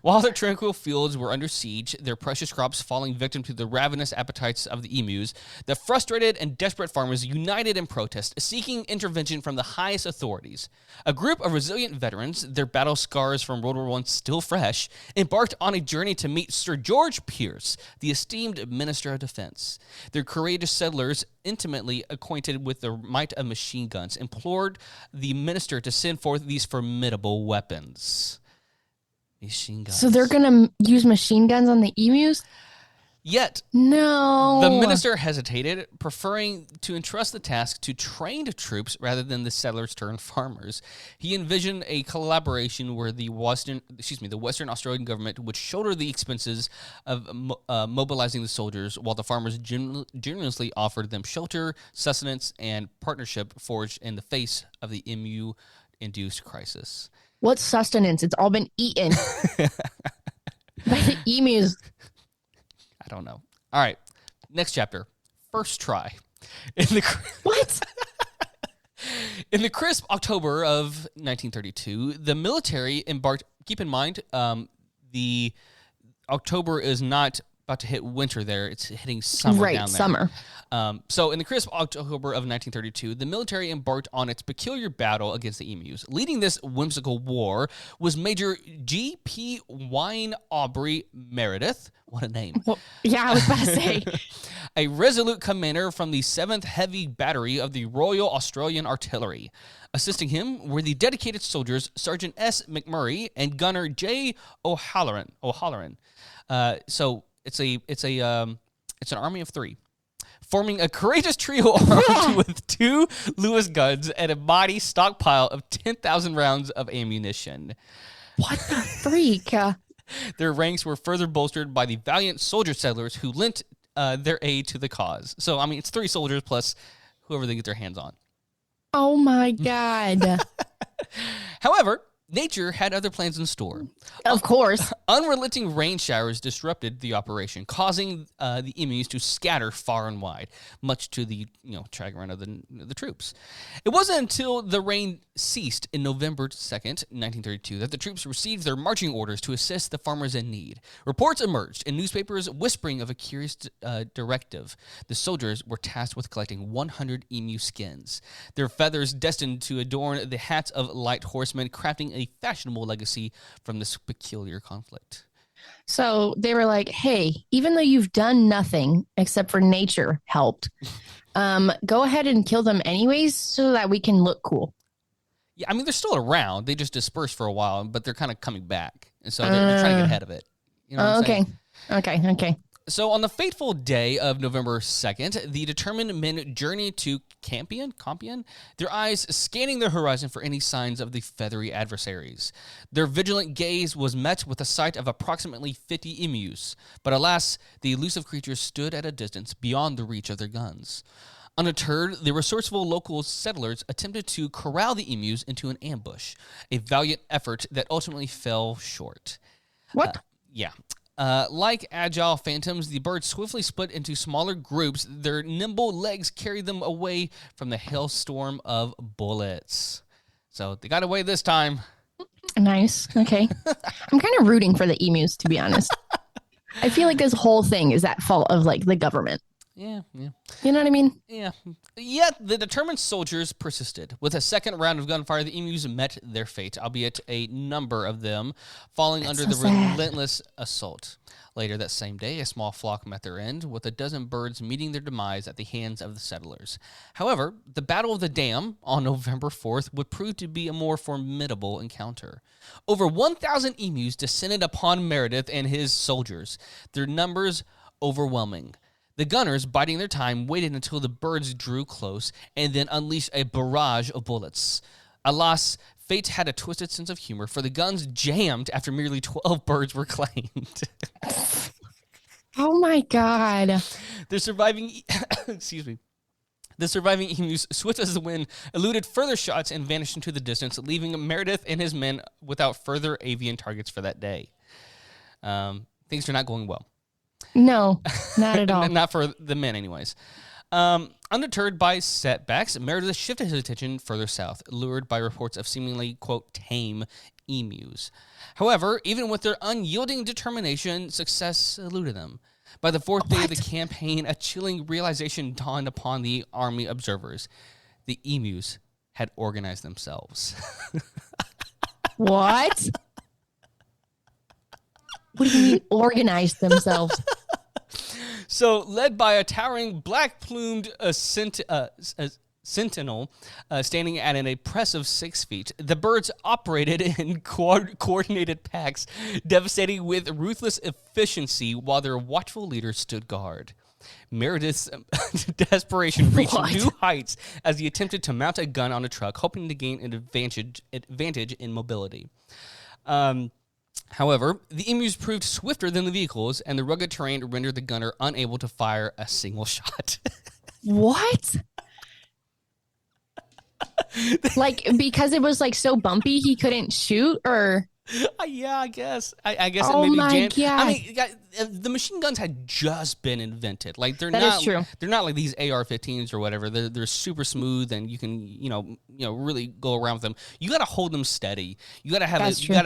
while their tranquil fields were under siege, their precious crops falling victim to the ravenous appetites of the emus, the frustrated and desperate farmers united in protest, seeking intervention from the highest authorities. A group of resilient veterans, their battle scars from World War I still fresh, embarked on a journey to meet Sir George Pierce, the esteemed Minister of Defense. Their courageous settlers, intimately acquainted with the might of machine guns, implored the minister to send forth these formidable weapons. Machine guns. So they're going to use machine guns on the emus? Yet, no. The minister hesitated, preferring to entrust the task to trained troops rather than the settlers turned farmers. He envisioned a collaboration where the Western Australian government would shoulder the expenses of mobilizing the soldiers, while the farmers generously offered them shelter, sustenance, and partnership forged in the face of the emu-induced crisis. What sustenance? It's all been eaten by the emus. I don't know. All right. Next chapter. First try. What? In the crisp October of 1932, the military embarked. Keep in mind, the October is not about to hit winter there. It's hitting summer down there. Summer. So in the crisp October of 1932, the military embarked on its peculiar battle against the emus. Leading this whimsical war was Major G.P. Wine Aubrey Meredith. What a name. Well, yeah, I was about to say. A resolute commander from the 7th Heavy Battery of the Royal Australian Artillery. Assisting him were the dedicated soldiers Sergeant S. McMurray and Gunner J. O'Halloran. So it's an army of 3, forming a courageous trio armed with 2 Lewis guns and a mighty stockpile of 10,000 rounds of ammunition. What the freak? Their ranks were further bolstered by the valiant soldier settlers who lent their aid to the cause. So, I mean, it's 3 soldiers plus whoever they get their hands on. Oh, my God. However, nature had other plans in store. Of course. Unrelenting rain showers disrupted the operation, causing the emus to scatter far and wide, much to the chagrin of the troops. It wasn't until the rain ceased in November 2nd, 1932, that the troops received their marching orders to assist the farmers in need. Reports emerged in newspapers whispering of a curious directive. The soldiers were tasked with collecting 100 emu skins, their feathers destined to adorn the hats of light horsemen, crafting a fashionable legacy from this peculiar conflict. So they were like, hey, even though you've done nothing except for nature helped, go ahead and kill them anyways so that we can look cool. Yeah, I mean, they're still around. They just dispersed for a while, but they're kind of coming back. And so they're trying to get ahead of it. You know what I'm saying? Okay. So on the fateful day of November 2nd, the determined men journeyed to Campion, their eyes scanning the horizon for any signs of the feathery adversaries. Their vigilant gaze was met with the sight of approximately 50 emus, but alas, the elusive creatures stood at a distance beyond the reach of their guns. Undeterred, the resourceful local settlers attempted to corral the emus into an ambush, a valiant effort that ultimately fell short. What? Yeah. Like agile phantoms, the birds swiftly split into smaller groups. Their nimble legs carried them away from the hailstorm of bullets. So they got away this time. Nice. Okay. I'm kind of rooting for the emus, to be honest. I feel like this whole thing is at fault of like the government. Yeah. You know what I mean? Yeah. Yet the determined soldiers persisted. With a second round of gunfire, the emus met their fate, albeit a number of them falling under the relentless assault. Later that same day, a small flock met their end, with a dozen birds meeting their demise at the hands of the settlers. However, the Battle of the Dam on November 4th would prove to be a more formidable encounter. Over 1,000 emus descended upon Meredith and his soldiers, their numbers overwhelming. The gunners, biding their time, waited until the birds drew close and then unleashed a barrage of bullets. Alas, fate had a twisted sense of humor, for the guns jammed after merely 12 birds were claimed. Oh my God. The surviving emus, swift as the wind, eluded further shots and vanished into the distance, leaving Meredith and his men without further avian targets for that day. Things are not going well. No, not at all. Not for the men, anyways. Undeterred by setbacks, Meredith shifted his attention further south, lured by reports of seemingly, quote, tame emus. However, even with their unyielding determination, success eluded them. By the fourth day of the campaign, a chilling realization dawned upon the army observers. The emus had organized themselves. What? What do you mean organized themselves? So, led by a towering black-plumed sentinel standing at an impressive 6 feet, the birds operated in coordinated packs, devastating with ruthless efficiency while their watchful leader stood guard. Meredith's desperation reached new heights as he attempted to mount a gun on a truck, hoping to gain an advantage in mobility. However, the emus proved swifter than the vehicles, and the rugged terrain rendered the gunner unable to fire a single shot. What? Like, because it was like so bumpy, he couldn't shoot, or? Yeah, I guess. I guess Oh it maybe my jammed. God. I mean, the machine guns had just been invented. Like That is true. They're not like these AR-15s or whatever. They're super smooth, and you can really go around with them. You got to hold them steady. You got to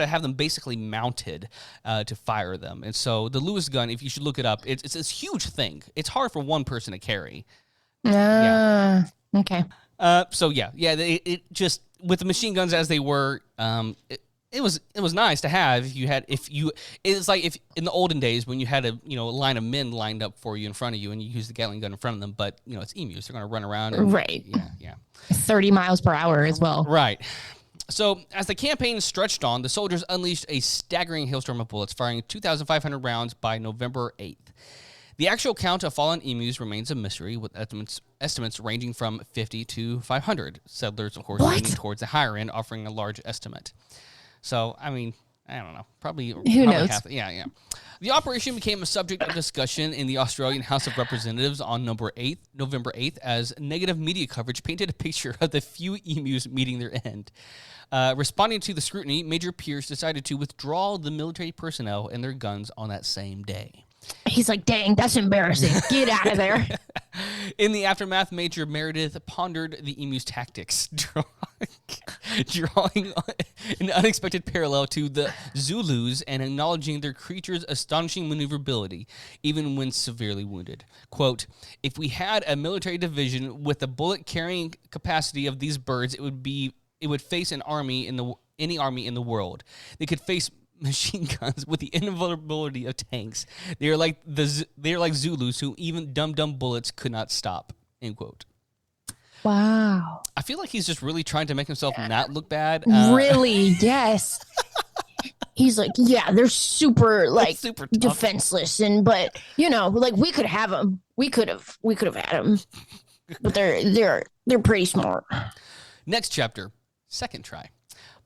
have them basically mounted to fire them. And so the Lewis gun, if you should look it up, it's this huge thing. It's hard for one person to carry. Okay. It just with the machine guns as they were, it was nice to have it's like if in the olden days when you had a line of men lined up for you in front of you and you use the Gatling gun in front of them, but it's emus, they're going to run around and, right. Yeah 30 miles per hour as well. Right. So as the campaign stretched on, the soldiers unleashed a staggering hailstorm of bullets, firing 2,500 rounds by November 8th. The actual count of fallen emus remains a mystery, with estimates ranging from 50 to 500. Settlers, of course, leaning towards the higher end, offering a large estimate. So, I mean, I don't know. Probably Who knows? half. Yeah. The operation became a subject of discussion in the Australian House of Representatives on November 8th, as negative media coverage painted a picture of the few emus meeting their end. Responding to the scrutiny, Major Pierce decided to withdraw the military personnel and their guns on that same day. He's like, dang, that's embarrassing. Get out of there. In the aftermath, Major Meredith pondered the emu's tactics, drawing an unexpected parallel to the Zulus and acknowledging their creatures' astonishing maneuverability, even when severely wounded. Quote, if we had a military division with the bullet-carrying capacity of these birds, it would face any army in the world. They could face machine guns with the invulnerability of tanks. They are like Zulus who even dumb bullets could not stop. End quote. Wow. I feel like he's just really trying to make himself not look bad. Really? Yes. He's like, yeah, they're super super tough. defenseless, but we could have them. We could have had them, but they're pretty smart. Next chapter, second try.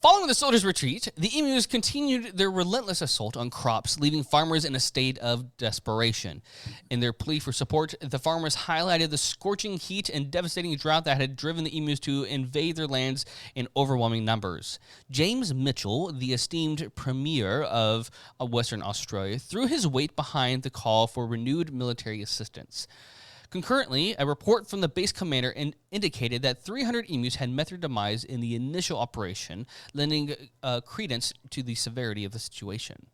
Following the soldiers' retreat, the emus continued their relentless assault on crops, leaving farmers in a state of desperation. In their plea for support, the farmers highlighted the scorching heat and devastating drought that had driven the emus to invade their lands in overwhelming numbers. James Mitchell, the esteemed premier of Western Australia, threw his weight behind the call for renewed military assistance. Concurrently, a report from the base commander indicated that 300 emus had met their demise in the initial operation, lending credence to the severity of the situation.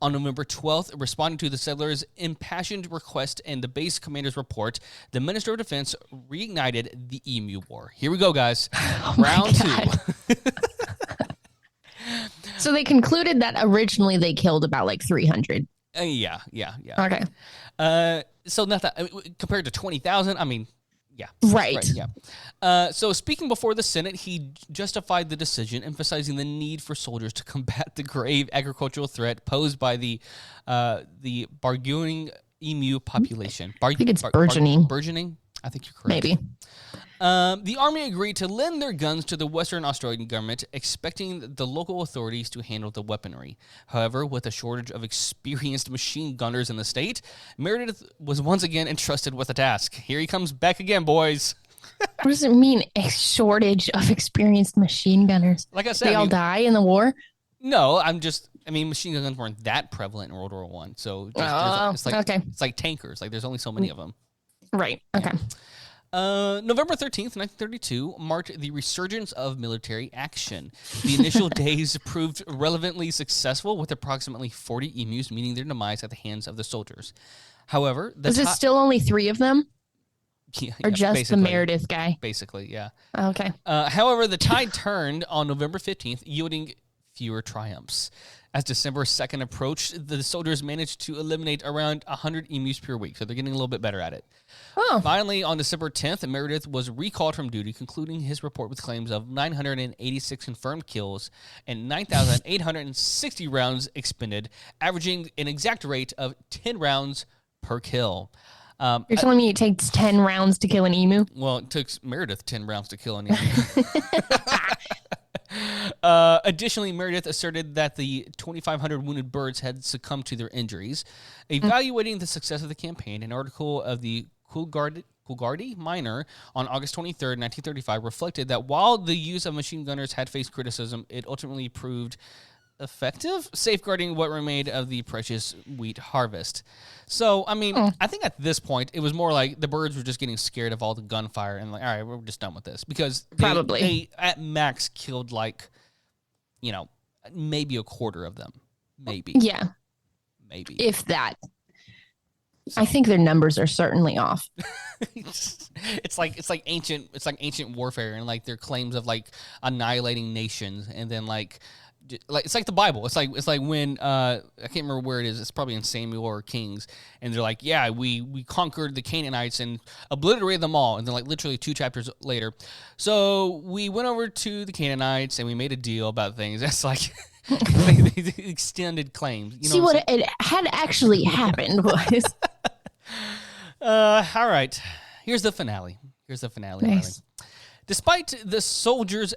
On November 12th, responding to the settlers' impassioned request and the base commander's report, the Minister of Defense reignited the Emu War. Here we go, guys. Round 2. So they concluded that originally they killed about like 300. Yeah. Okay. So not that compared to 20,000. I mean, yeah. Right. Yeah. So speaking before the Senate, he justified the decision, emphasizing the need for soldiers to combat the grave agricultural threat posed by the burgeoning emu population. I think it's burgeoning. Burgeoning. I think you're correct. Maybe. The Army agreed to lend their guns to the Western Australian government, expecting the local authorities to handle the weaponry. However, with a shortage of experienced machine gunners in the state, Meredith was once again entrusted with a task. Here he comes back again, boys. What does it mean, a shortage of experienced machine gunners? Like I said, they all die in the war? No, machine guns weren't that prevalent in World War I. So it's like tankers. Like there's only so many of them. Right. Okay. November 13th, 1932, marked the resurgence of military action. The initial days proved relevantly successful, with approximately 40 emus meeting their demise at the hands of the soldiers. However, is it still only 3 of them? Yeah, or just the Meredith guy? Basically, yeah. Okay. However, the tide turned on November 15th, yielding fewer triumphs. As December 2nd approached, the soldiers managed to eliminate around 100 emus per week, so they're getting a little bit better at it. Oh. Finally, on December 10th, Meredith was recalled from duty, concluding his report with claims of 986 confirmed kills and 9,860 rounds expended, averaging an exact rate of 10 rounds per kill. You're telling me it takes 10 rounds to kill an emu? Well, it took Meredith 10 rounds to kill an emu. Additionally, Meredith asserted that the 2,500 wounded birds had succumbed to their injuries. Evaluating the success of the campaign, an article of the Coolgardie Miner on August 23rd, 1935, reflected that while the use of machine gunners had faced criticism, it ultimately proved effective, safeguarding what remained of the precious wheat harvest. So, I mean, I think at this point, it was more like the birds were just getting scared of all the gunfire and like, all right, we're just done with this. Because they at max killed like, maybe a quarter of them. Maybe. Yeah. Maybe. If that. I think their numbers are certainly off. It's like ancient warfare and like their claims of like annihilating nations, and then like it's like the Bible. It's like when I can't remember where it is. It's probably in Samuel or Kings, and they're like, yeah, we conquered the Canaanites and obliterated them all, and then like literally 2 chapters later, so we went over to the Canaanites and we made a deal about things. That's like the extended claims. You know See, what it had actually happened was. All right. Here's the finale. Nice. Despite the soldiers'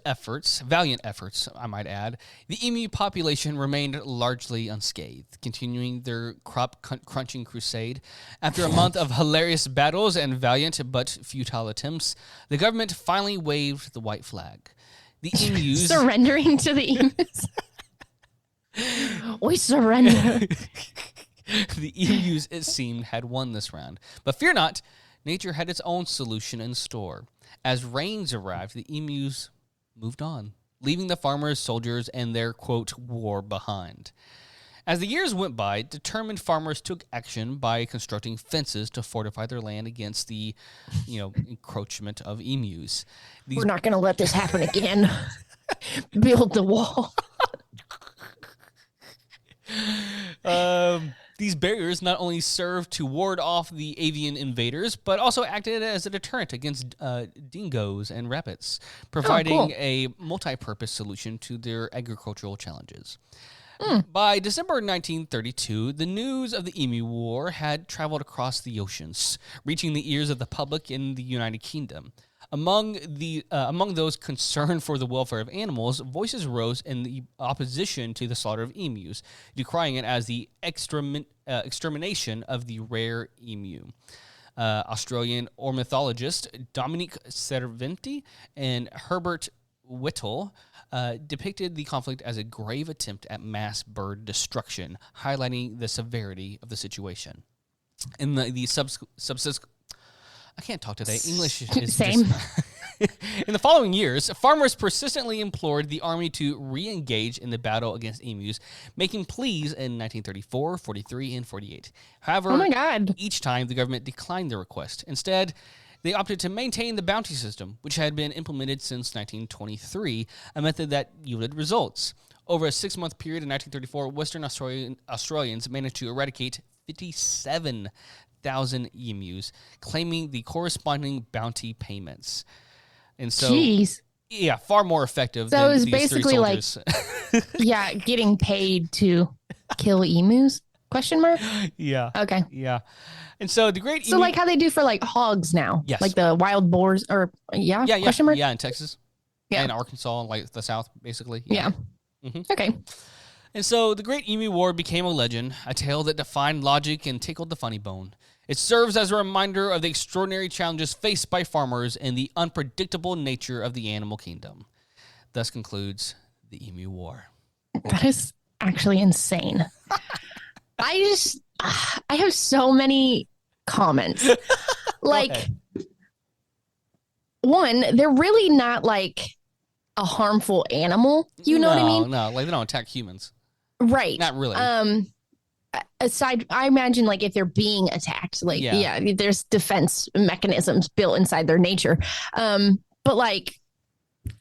valiant efforts, I might add, the emu population remained largely unscathed, continuing their crop-crunching crusade. After a month of hilarious battles and valiant but futile attempts, the government finally waved the white flag. The emus... Surrendering to the emus? We surrender. The emus, it seemed, had won this round. But fear not, nature had its own solution in store. As rains arrived, the emus moved on, leaving the farmers, soldiers, and their, quote, war behind. As the years went by, determined farmers took action by constructing fences to fortify their land against the, encroachment of emus. We're not going to let this happen again. Build the wall. These barriers not only served to ward off the avian invaders, but also acted as a deterrent against dingoes and rabbits, providing a multi-purpose solution to their agricultural challenges. By December 1932, the news of the Emu War had traveled across the oceans, reaching the ears of the public in the United Kingdom. Among those concerned for the welfare of animals, voices rose in the opposition to the slaughter of emus, decrying it as the extermination of the rare emu. Australian ornithologist Dominique Cerventi and Herbert Whittle depicted the conflict as a grave attempt at mass bird destruction, highlighting the severity of the situation. In I can't talk today. English is Same. In the following years, farmers persistently implored the army to re-engage in the battle against emus, making pleas in 1934, 43, and 48. However, Oh my God. each time the government declined the request. Instead, they opted to maintain the bounty system, which had been implemented since 1923, a method that yielded results. Over a 6-month period in 1934, Western Australians managed to eradicate 57,000 emus, claiming the corresponding bounty payments. And so, Jeez. yeah, far more effective So than it was these basically three like, soldiers. yeah, getting paid to kill emus? Question mark? Yeah. Okay. Yeah. And so the great So emu... like how they do for like hogs now. Yes. Like the wild boars or yeah? Yeah, Question mark? yeah, in Texas. Yeah. And Arkansas, like the South, basically. Yeah. Mhm. Okay. And so the Great Emu War became a legend, a tale that defied logic and tickled the funny bone. It serves as a reminder of the extraordinary challenges faced by farmers and the unpredictable nature of the animal kingdom. Thus concludes the Emu War. That is actually insane. I have so many comments. Like, ahead. one, they're really not like a harmful animal. You know what I mean? No, like they don't attack humans. Right. Not really. Aside, I imagine like if they're being attacked, like, Yeah. yeah, there's defense mechanisms built inside their nature. But like,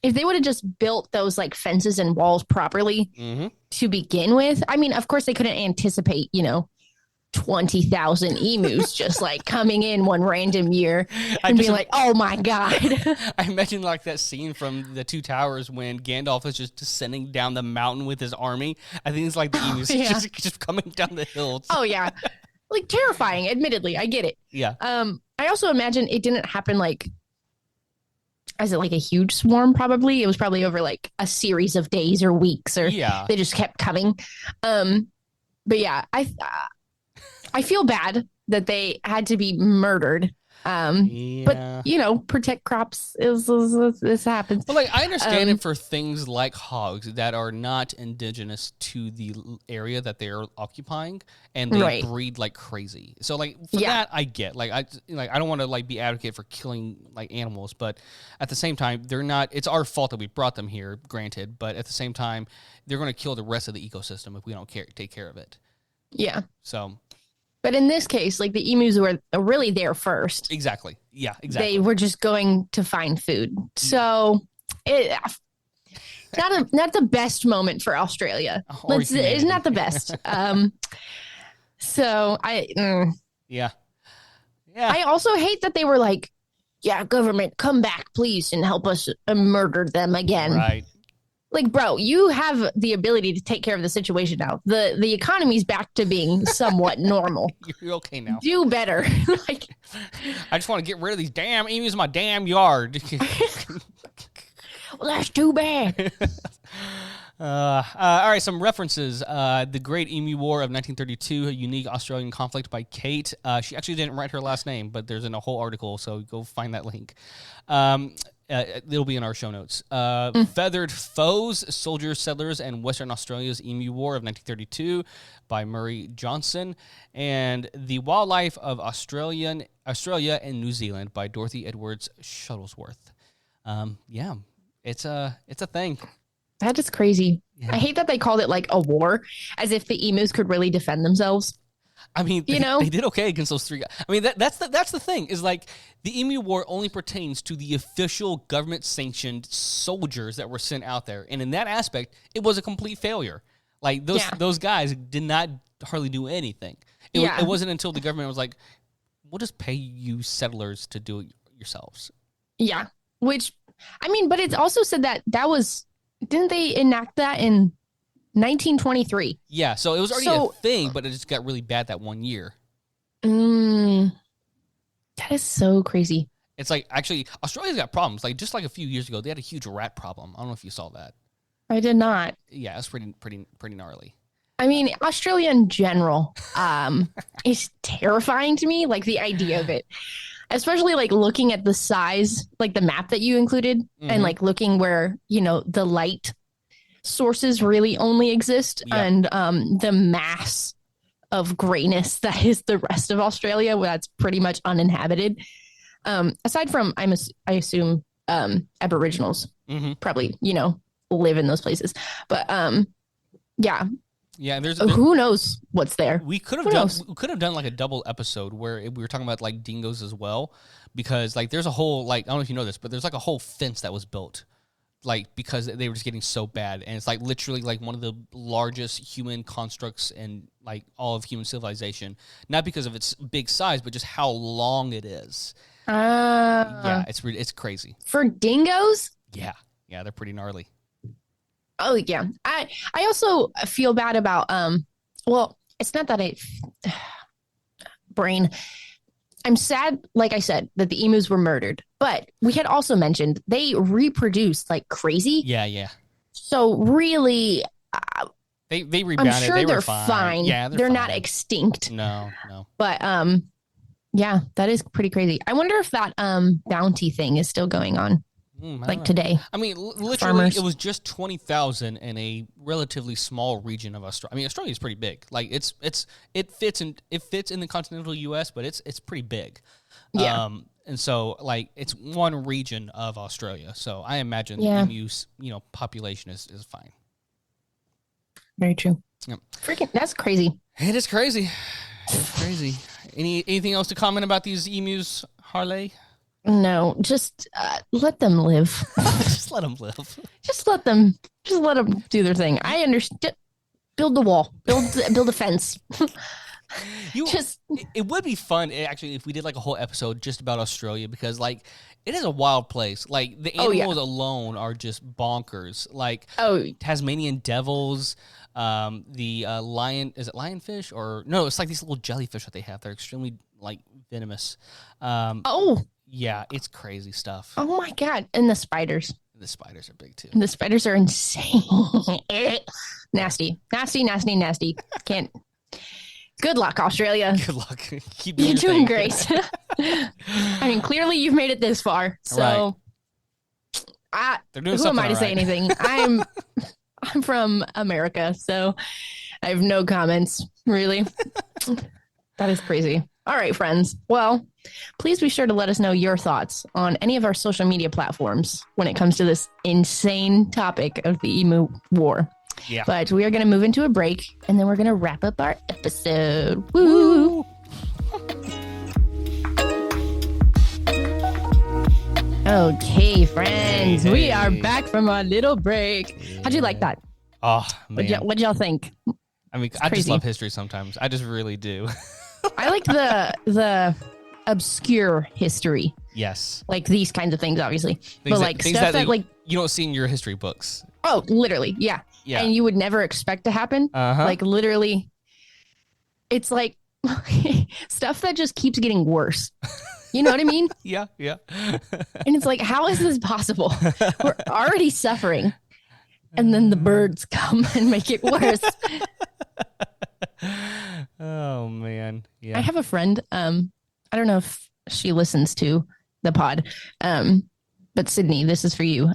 if they would have just built those like fences and walls properly to begin with, I mean, of course they couldn't anticipate, 20,000 emus just like coming in one random year and being like, oh my God. I imagine like that scene from the Two Towers when Gandalf is just descending down the mountain with his army. I think it's like the emus yeah. just coming down the hills. Oh yeah. Like terrifying, admittedly. I get it. Yeah. I also imagine it didn't happen like, as it like a huge swarm, probably. It was probably over like a series of days or weeks, or Yeah. they just kept coming. But yeah, I feel bad that they had to be murdered. Yeah. But protect crops is this happens. But like I understand it for things like hogs that are not indigenous to the area that they are occupying, and they Right. breed like crazy. So like for Yeah. that I get. Like I don't want to like be advocate for killing like animals, but at the same time they're not. It's our fault that we brought them here, granted. But at the same time, they're going to kill the rest of the ecosystem if we don't take care of it. Yeah. So But in this case, like the emus were really there first. exactly. Yeah. Exactly. They were just going to find food. So not the best moment for Australia. Or It's humanity. not the best. So Yeah. I also hate that they were like, yeah, government, come back, please, and help us murder them again. Right. Like, bro, you have the ability to take care of the situation now. The economy's back to being somewhat normal. You're okay now. Do better. Like, I just want to get rid of these damn emus in my damn yard. well, that's too bad. All right, some references. The Great Emu War of 1932, a unique Australian conflict by Kate. She actually didn't write her last name, but there's in a whole article, so go find that link. It'll be in our show notes. Feathered Foes, Soldiers, Settlers, and Western Australia's Emu War of 1932 by Murray Johnson. And The Wildlife of Australia and New Zealand by Dorothy Edwards Shuttlesworth. Yeah, it's a thing. That is crazy. Yeah. I hate that they called it like a war, as if the emus could really defend themselves. I mean, they did okay against those three guys. I mean, that's the thing is like the Emu War only pertains to the official government-sanctioned soldiers that were sent out there, and in that aspect, it was a complete failure. Like those guys did not hardly do anything. It wasn't until the government was like, "We'll just pay you settlers to do it yourselves." Yeah, which I mean, but it's also said that was didn't they enact that in 1923? Yeah, so it was already a thing, but it just got really bad that one year. That is so crazy. It's like actually Australia's got problems. Like just like a few years ago, they had a huge rat problem. I don't know if you saw that. I did not. Yeah, it's pretty gnarly. I mean, Australia in general is terrifying to me. Like the idea of it, especially like looking at the size, like the map that you included, and like looking where the light sources really only exist, and the mass of grayness that is the rest of Australia, that's pretty much uninhabited. Aside from, I assume Aboriginals probably live in those places, but yeah. Yeah, and there's who knows what's there. We could have done like a double episode where we were talking about like dingoes as well, because like there's a whole like, I don't know if you know this, but there's like a whole fence that was built like because they were just getting so bad, and it's like literally like one of the largest human constructs in like all of human civilization, not because of its big size, but just how long it is. Yeah, it's crazy. For dingoes? Yeah, they're pretty gnarly. Oh yeah. I also feel bad about well, it's not that I'm sad, like I said, that the emus were murdered, but we had also mentioned they reproduced like crazy. Yeah. So really, they rebounded. I'm sure they they're were fine. fine. Yeah, they're fine. not extinct. No. But yeah, that is pretty crazy. I wonder if that bounty thing is still going on. Like today. I mean, literally, Farmers. It was just 20,000 in a relatively small region of Australia. I mean, Australia is pretty big. Like it fits in the continental U.S., but it's pretty big. Yeah. And so like it's one region of Australia. So I imagine the emu's population is fine. Very true. Yep. Freaking, that's crazy. It is crazy. It's crazy. Anything else to comment about these emus, Harley? No, just let them live. Just let them live. Just let them do their thing. I understand. Build the wall. Build a fence. It would be fun actually if we did like a whole episode just about Australia, because like it is a wild place. Like the animals alone are just bonkers. Like Tasmanian devils, the lion, is it lionfish or no? It's like these little jellyfish that they have. They're extremely like venomous. Yeah, it's crazy stuff. Oh my God. And the spiders. The spiders are big too. The spiders are insane. Nasty. Can't. Good luck, Australia. Good luck. Keep You're doing great. I mean, clearly you've made it this far. So They're doing who am I to right. say anything? I'm from America, so I have no comments, really. That is crazy. All right, friends. Well, please be sure to let us know your thoughts on any of our social media platforms when it comes to this insane topic of the emu war. Yeah. But we are going to move into a break, and then we're going to wrap up our episode. Woo! Okay, friends. Hey. We are back from our little break. How'd you like that? Oh, man. What'd y'all think? I mean, I just love history sometimes. I just really do. I like the obscure history. Yes. Like these kinds of things, obviously. Things but like things stuff that like you don't see in your history books. Oh, literally, yeah. Yeah. And you would never expect to happen. Like literally, it's like stuff that just keeps getting worse. You know what I mean? Yeah. And it's like, how is this possible? We're already suffering. And then the birds come and make it worse. Oh, man. Yeah. I have a friend. I don't know if she listens to the pod. But Sydney, this is for you.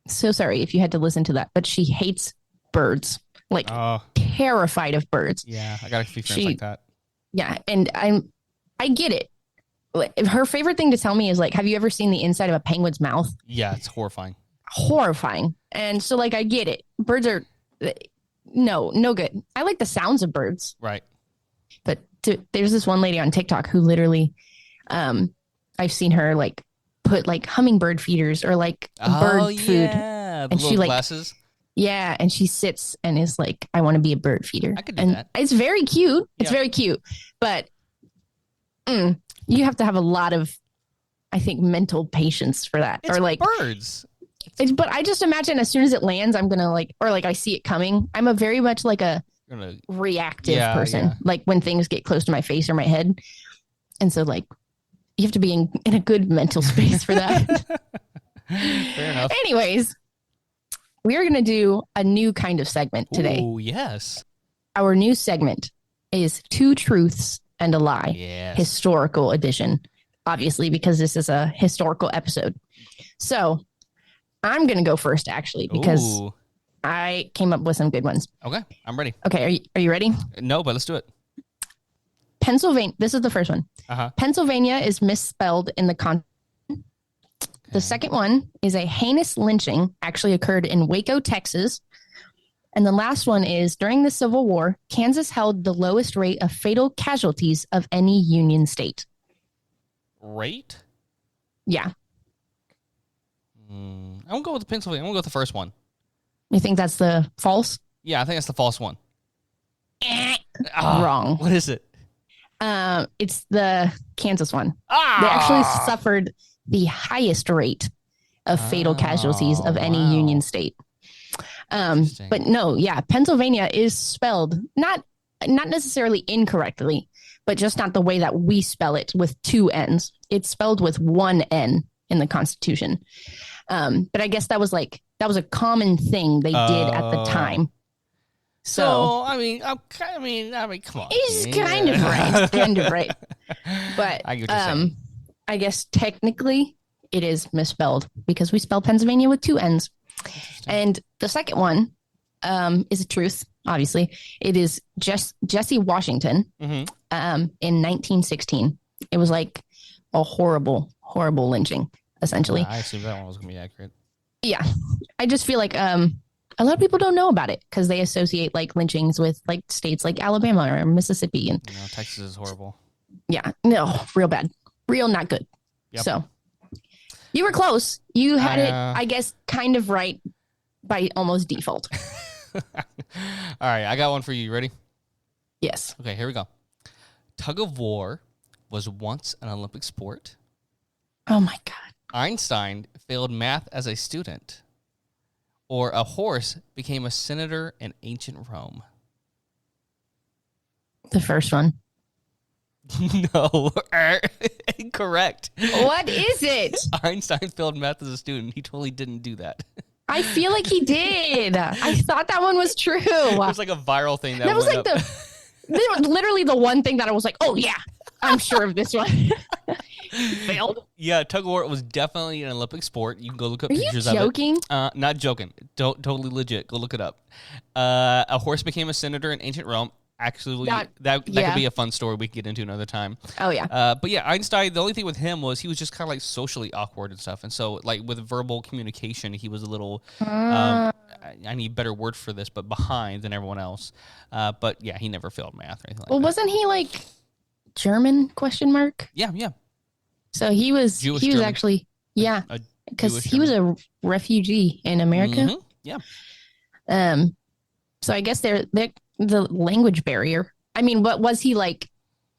So sorry if you had to listen to that, but she hates birds. Like terrified of birds. Yeah, I got a few friends like that. Yeah, and I get it. Her favorite thing to tell me is like, have you ever seen the inside of a penguin's mouth? Yeah, it's horrifying. Horrifying. And so like I get it. Birds are no good. I like the sounds of birds. Right. But there's this one lady on TikTok who literally I've seen her like put like hummingbird feeders or like bird food. Yeah, and she like glasses. Yeah, and she sits and is like, I want to be a bird feeder. I could do that. It's very cute. It's very cute. But you have to have a lot of, I think, mental patience for that. It's or like birds. But I just imagine as soon as it lands, I'm going to like, or like I see it coming. I'm a very much like a reactive person. Yeah. Like when things get close to my face or my head. And so like, You have to be in a good mental space for that. Fair enough. Anyways, we are going to do a new kind of segment today. Oh, yes. Our new segment is Two Truths and a Lie, Yes. historical edition, obviously, because this is a historical episode. So I'm going to go first, actually, because Ooh. I came up with some good ones. Okay, I'm ready. Okay, are you ready? No, but let's do it. Pennsylvania. This is the first one. Uh-huh. Pennsylvania is misspelled in the The second one is a heinous lynching actually occurred in Waco, Texas. And the last one is during the Civil War, Kansas held the lowest rate of fatal casualties of any Union state. Rate? Yeah. I'm going to go with the Pennsylvania. I'm going to go with the first one. You think that's the false? Yeah, I think that's the false one. Wrong. What is it? It's the Kansas one. They actually suffered the highest rate of fatal casualties of any Union state. But no, yeah, Pennsylvania is spelled not necessarily incorrectly, but just not the way that we spell it with two N's. It's spelled with one N in the Constitution. But I guess that was a common thing they did at the time. So I mean, come on. he's kind of right, But I get what you're saying. I guess technically it is misspelled because we spell Pennsylvania with two N's. And the second one is a truth, obviously. It is Jesse Washington in 1916. It was like a horrible, horrible lynching, essentially. I assumed that one was going to be accurate. Yeah. I just feel like a lot of people don't know about it because they associate like lynchings with like states like Alabama or Mississippi. And Texas is horrible. yeah, no, real bad. Real not good. Yep. So you were close. You had it, I guess, kind of right by almost default. All right, I got one for you. You ready? Yes. Okay, here we go. Tug of war was once an Olympic sport. Oh my God. Einstein failed math as a student. Or a horse became a senator in ancient Rome. The first one. No, incorrect. What is it? Einstein failed math as a student. He totally didn't do that. I feel like he did. I thought that one was true. It was like a viral thing That was went like up. this was literally the one thing that I was like, oh yeah, I'm sure of this one. Failed. Yeah, tug of war was definitely an Olympic sport. You can go look up Are you pictures joking? of it. Not joking. Totally legit. Go look it up. A horse became a senator in ancient Rome. Actually, that could be a fun story we could get into another time. Oh, yeah. But yeah, Einstein, the only thing with him was he was just kind of like socially awkward and stuff. And so like with verbal communication, he was a little, I need a better word for this, but behind than everyone else. But yeah, he never failed math or anything like that. Well, wasn't he like German ? Yeah. So he was German. actually, yeah, A because Jewish he was a refugee in America. Mhm. Yeah. So I guess they're the language barrier. I mean, what was he like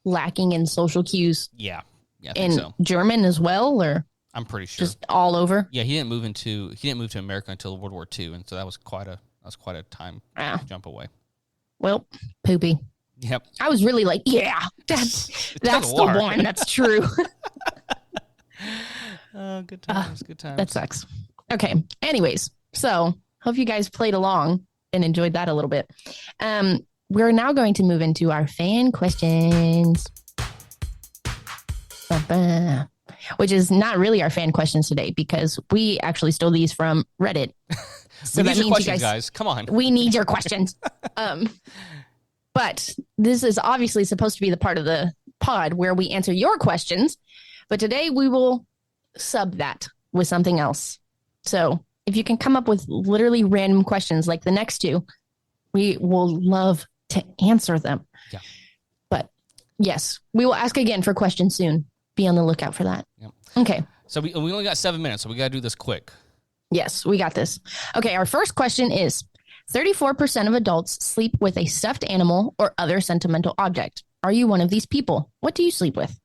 lacking in social cues Yeah. I think in so. German as well, or I'm pretty sure. just all over? Yeah, he didn't move to America until World War II, and so that was quite a time jump away. Well, poopy. Yep. I was really like, yeah, that's the war. one. That's true. Good times. Good times. That sucks. Okay. Anyways, so hope you guys played along and enjoyed that a little bit. We're now going to move into our fan questions, which is not really our fan questions today because we actually stole these from Reddit. So we that need your means questions, guys. Come on. we need your questions. But this is obviously supposed to be the part of the pod where we answer your questions. But today we will sub that with something else. So if you can come up with literally random questions like the next two, we will love to answer them. Yeah. But yes, we will ask again for questions soon. Be on the lookout for that. Yep. Okay. So we only got 7 minutes, so we got to do this quick. Yes, we got this. Okay, our first question is 34% of adults sleep with a stuffed animal or other sentimental object. Are you one of these people? What do you sleep with?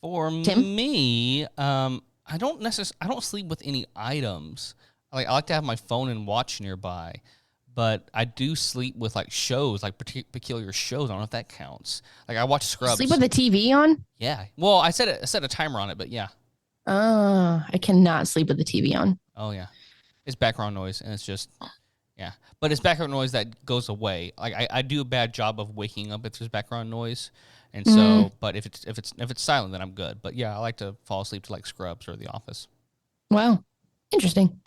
For Tim? me, I don't sleep with any items. I like to have my phone and watch nearby, But I do sleep with like shows, like peculiar shows. I don't know if that counts. Like I watch Scrubs. Sleep with the TV on? Yeah. Well, I set a timer on it, but yeah. I cannot sleep with the TV on. Oh yeah, it's background noise, and it's just but it's background noise that goes away. Like I do a bad job of waking up if there's background noise, and so but if it's silent, then I'm good. But yeah, I like to fall asleep to like Scrubs or The Office. Wow. Interesting.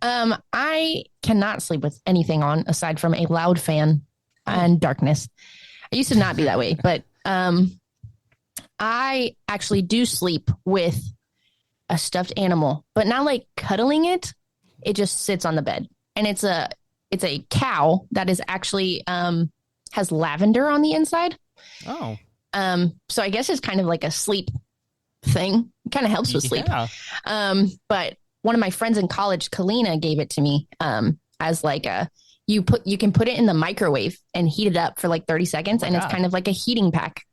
I cannot sleep with anything on aside from a loud fan and darkness. I used to not be that way, but I actually do sleep with a stuffed animal, but not like cuddling it. It just sits on the bed, and it's a cow that is actually has lavender on the inside. Oh. So I guess it's kind of like a sleep thing. It kind of helps with sleep. But one of my friends in college, Kalina, gave it to me as like you can put it in the microwave and heat it up for like 30 seconds, and it's kind of like a heating pack.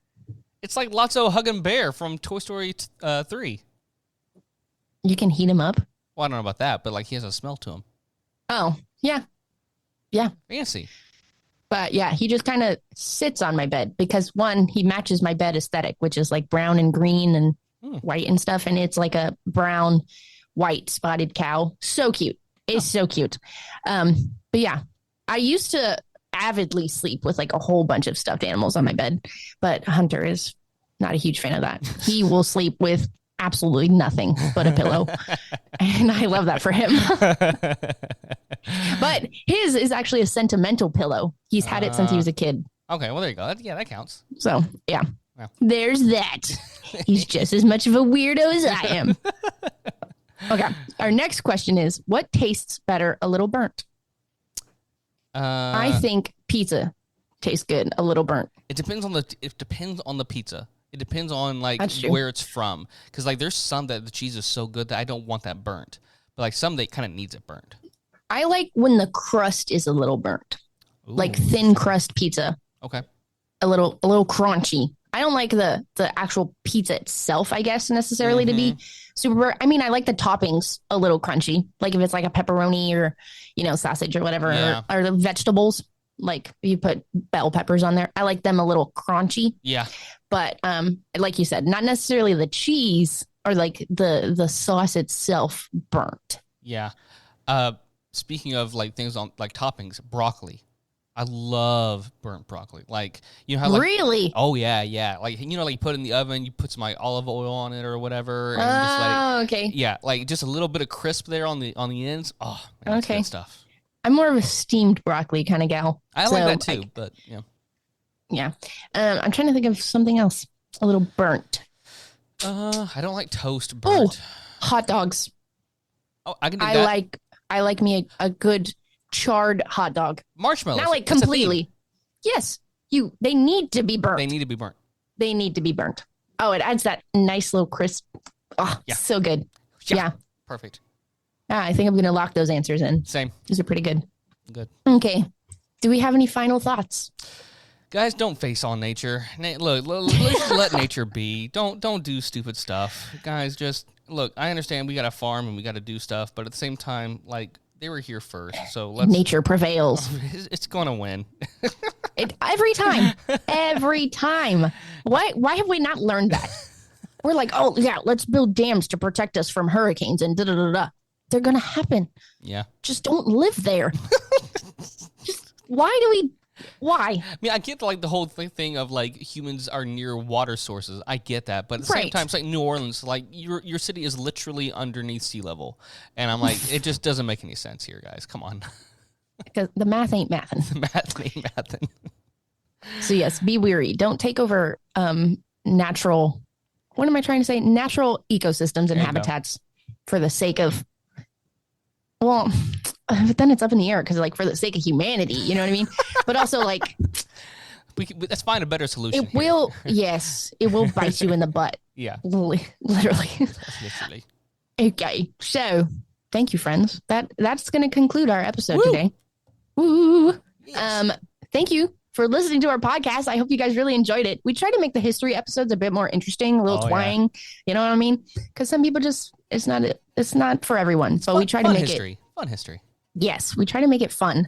It's like Lotso Huggin' Bear from Toy Story 3. You can heat him up? Well, I don't know about that, but like he has a smell to him. Oh, yeah. Yeah. Fancy. But yeah, he just kind of sits on my bed because one, he matches my bed aesthetic, which is like brown and green and white and stuff. And it's like a brown, white spotted cow. So cute. It's so cute. But yeah, I used to avidly sleep with like a whole bunch of stuffed animals on my bed, but Hunter is not a huge fan of that. He will sleep with absolutely nothing but a pillow. And I love that for him. But his is actually a sentimental pillow. He's had it since he was a kid. Okay, well, there you go. That counts. So, yeah. There's that. He's just as much of a weirdo as I am. Okay. Our next question is, what tastes better a little burnt? I think pizza tastes good a little burnt. It depends on the pizza. It depends on like where it's from. Because like there's some that the cheese is so good that I don't want that burnt. But like some that kind of needs it burnt. I like when the crust is a little burnt. Ooh. Like thin crust pizza. Okay. A little crunchy. I don't like the actual pizza itself, I guess, necessarily to be super burnt. I mean, I like the toppings a little crunchy. Like if it's like a pepperoni or, sausage or whatever, or the vegetables. Like you put bell peppers on there. I like them a little crunchy. Yeah. But like you said, not necessarily the cheese or like the sauce itself burnt. Yeah. Speaking of like things on like toppings, broccoli. I love burnt broccoli. Like, how like, really? Oh yeah, yeah. Like like you put it in the oven, you put some like olive oil on it or whatever, and just let it. Okay. Yeah, like just a little bit of crisp there on the ends. Oh, man, that's good stuff. I'm more of a steamed broccoli kind of gal. I like that too, but yeah. Yeah. I'm trying to think of something else. A little burnt. I don't like toast burnt. Oh, hot dogs. Oh, I can do that. I like me a good charred hot dog. Marshmallows. Not like completely. Yes. They need to be burnt. They need to be burnt. They need to be burnt. Oh, it adds that nice little crisp. Oh, yeah. So good. Yeah. Perfect. I think I'm going to lock those answers in. Same. Those are pretty good. Good. Okay. Do we have any final thoughts? Guys, don't face on nature. Look, let nature be. Don't do stupid stuff. Guys, just look, I understand we got to farm and we got to do stuff, but at the same time, like, they were here first, so nature prevails. It's going to win. Every time. Every time. Why have we not learned that? We're like, oh, yeah, let's build dams to protect us from hurricanes and da-da-da-da. They're going to happen. Yeah. Just don't live there. Why? I mean, I get like the whole thing of like humans are near water sources. I get that. But at the same time, it's like New Orleans, like your city is literally underneath sea level. And I'm like, it just doesn't make any sense here, guys. Come on. Because the math ain't mathin'. The math ain't mathin'. So yes, be weary. Don't take over natural, what am I trying to say? Natural ecosystems and habitats for the sake of, well, but then it's up in the air because like for the sake of humanity, you know what I mean? But also like, let's find a better solution. It will, yes, it will bite you in the butt. Yeah. Literally. Literally. Okay. So thank you, friends. That's going to conclude our episode today. Woo. Yes. Thank you for listening to our podcast. I hope you guys really enjoyed it. We try to make the history episodes a bit more interesting, a little twang. Yeah. You know what I mean? Because some people just, it's not for everyone. But we try to make it fun history. Yes, we try to make it fun.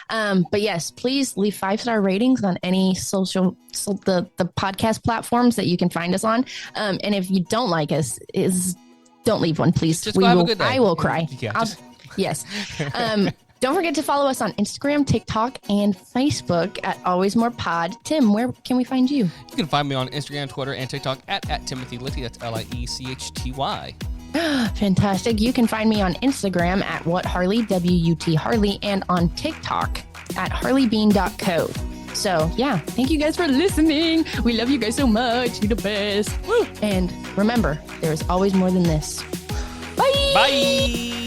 But yes, please leave 5-star ratings on any the podcast platforms that you can find us on. And if you don't like us, don't leave one, please. Just have a good day. I will cry. Yeah, yes. Don't forget to follow us on Instagram, TikTok, and Facebook at Always More Pod. Tim, where can we find you? You can find me on Instagram, Twitter, and TikTok at Timothy Litty. That's Liechty. Fantastic. You can find me on Instagram at What Harley, WUT Harley, and on TikTok at harleybean.co. So yeah, thank you guys for listening. We love you guys so much. You're the best. Woo. And remember, there's always more than this. Bye. Bye.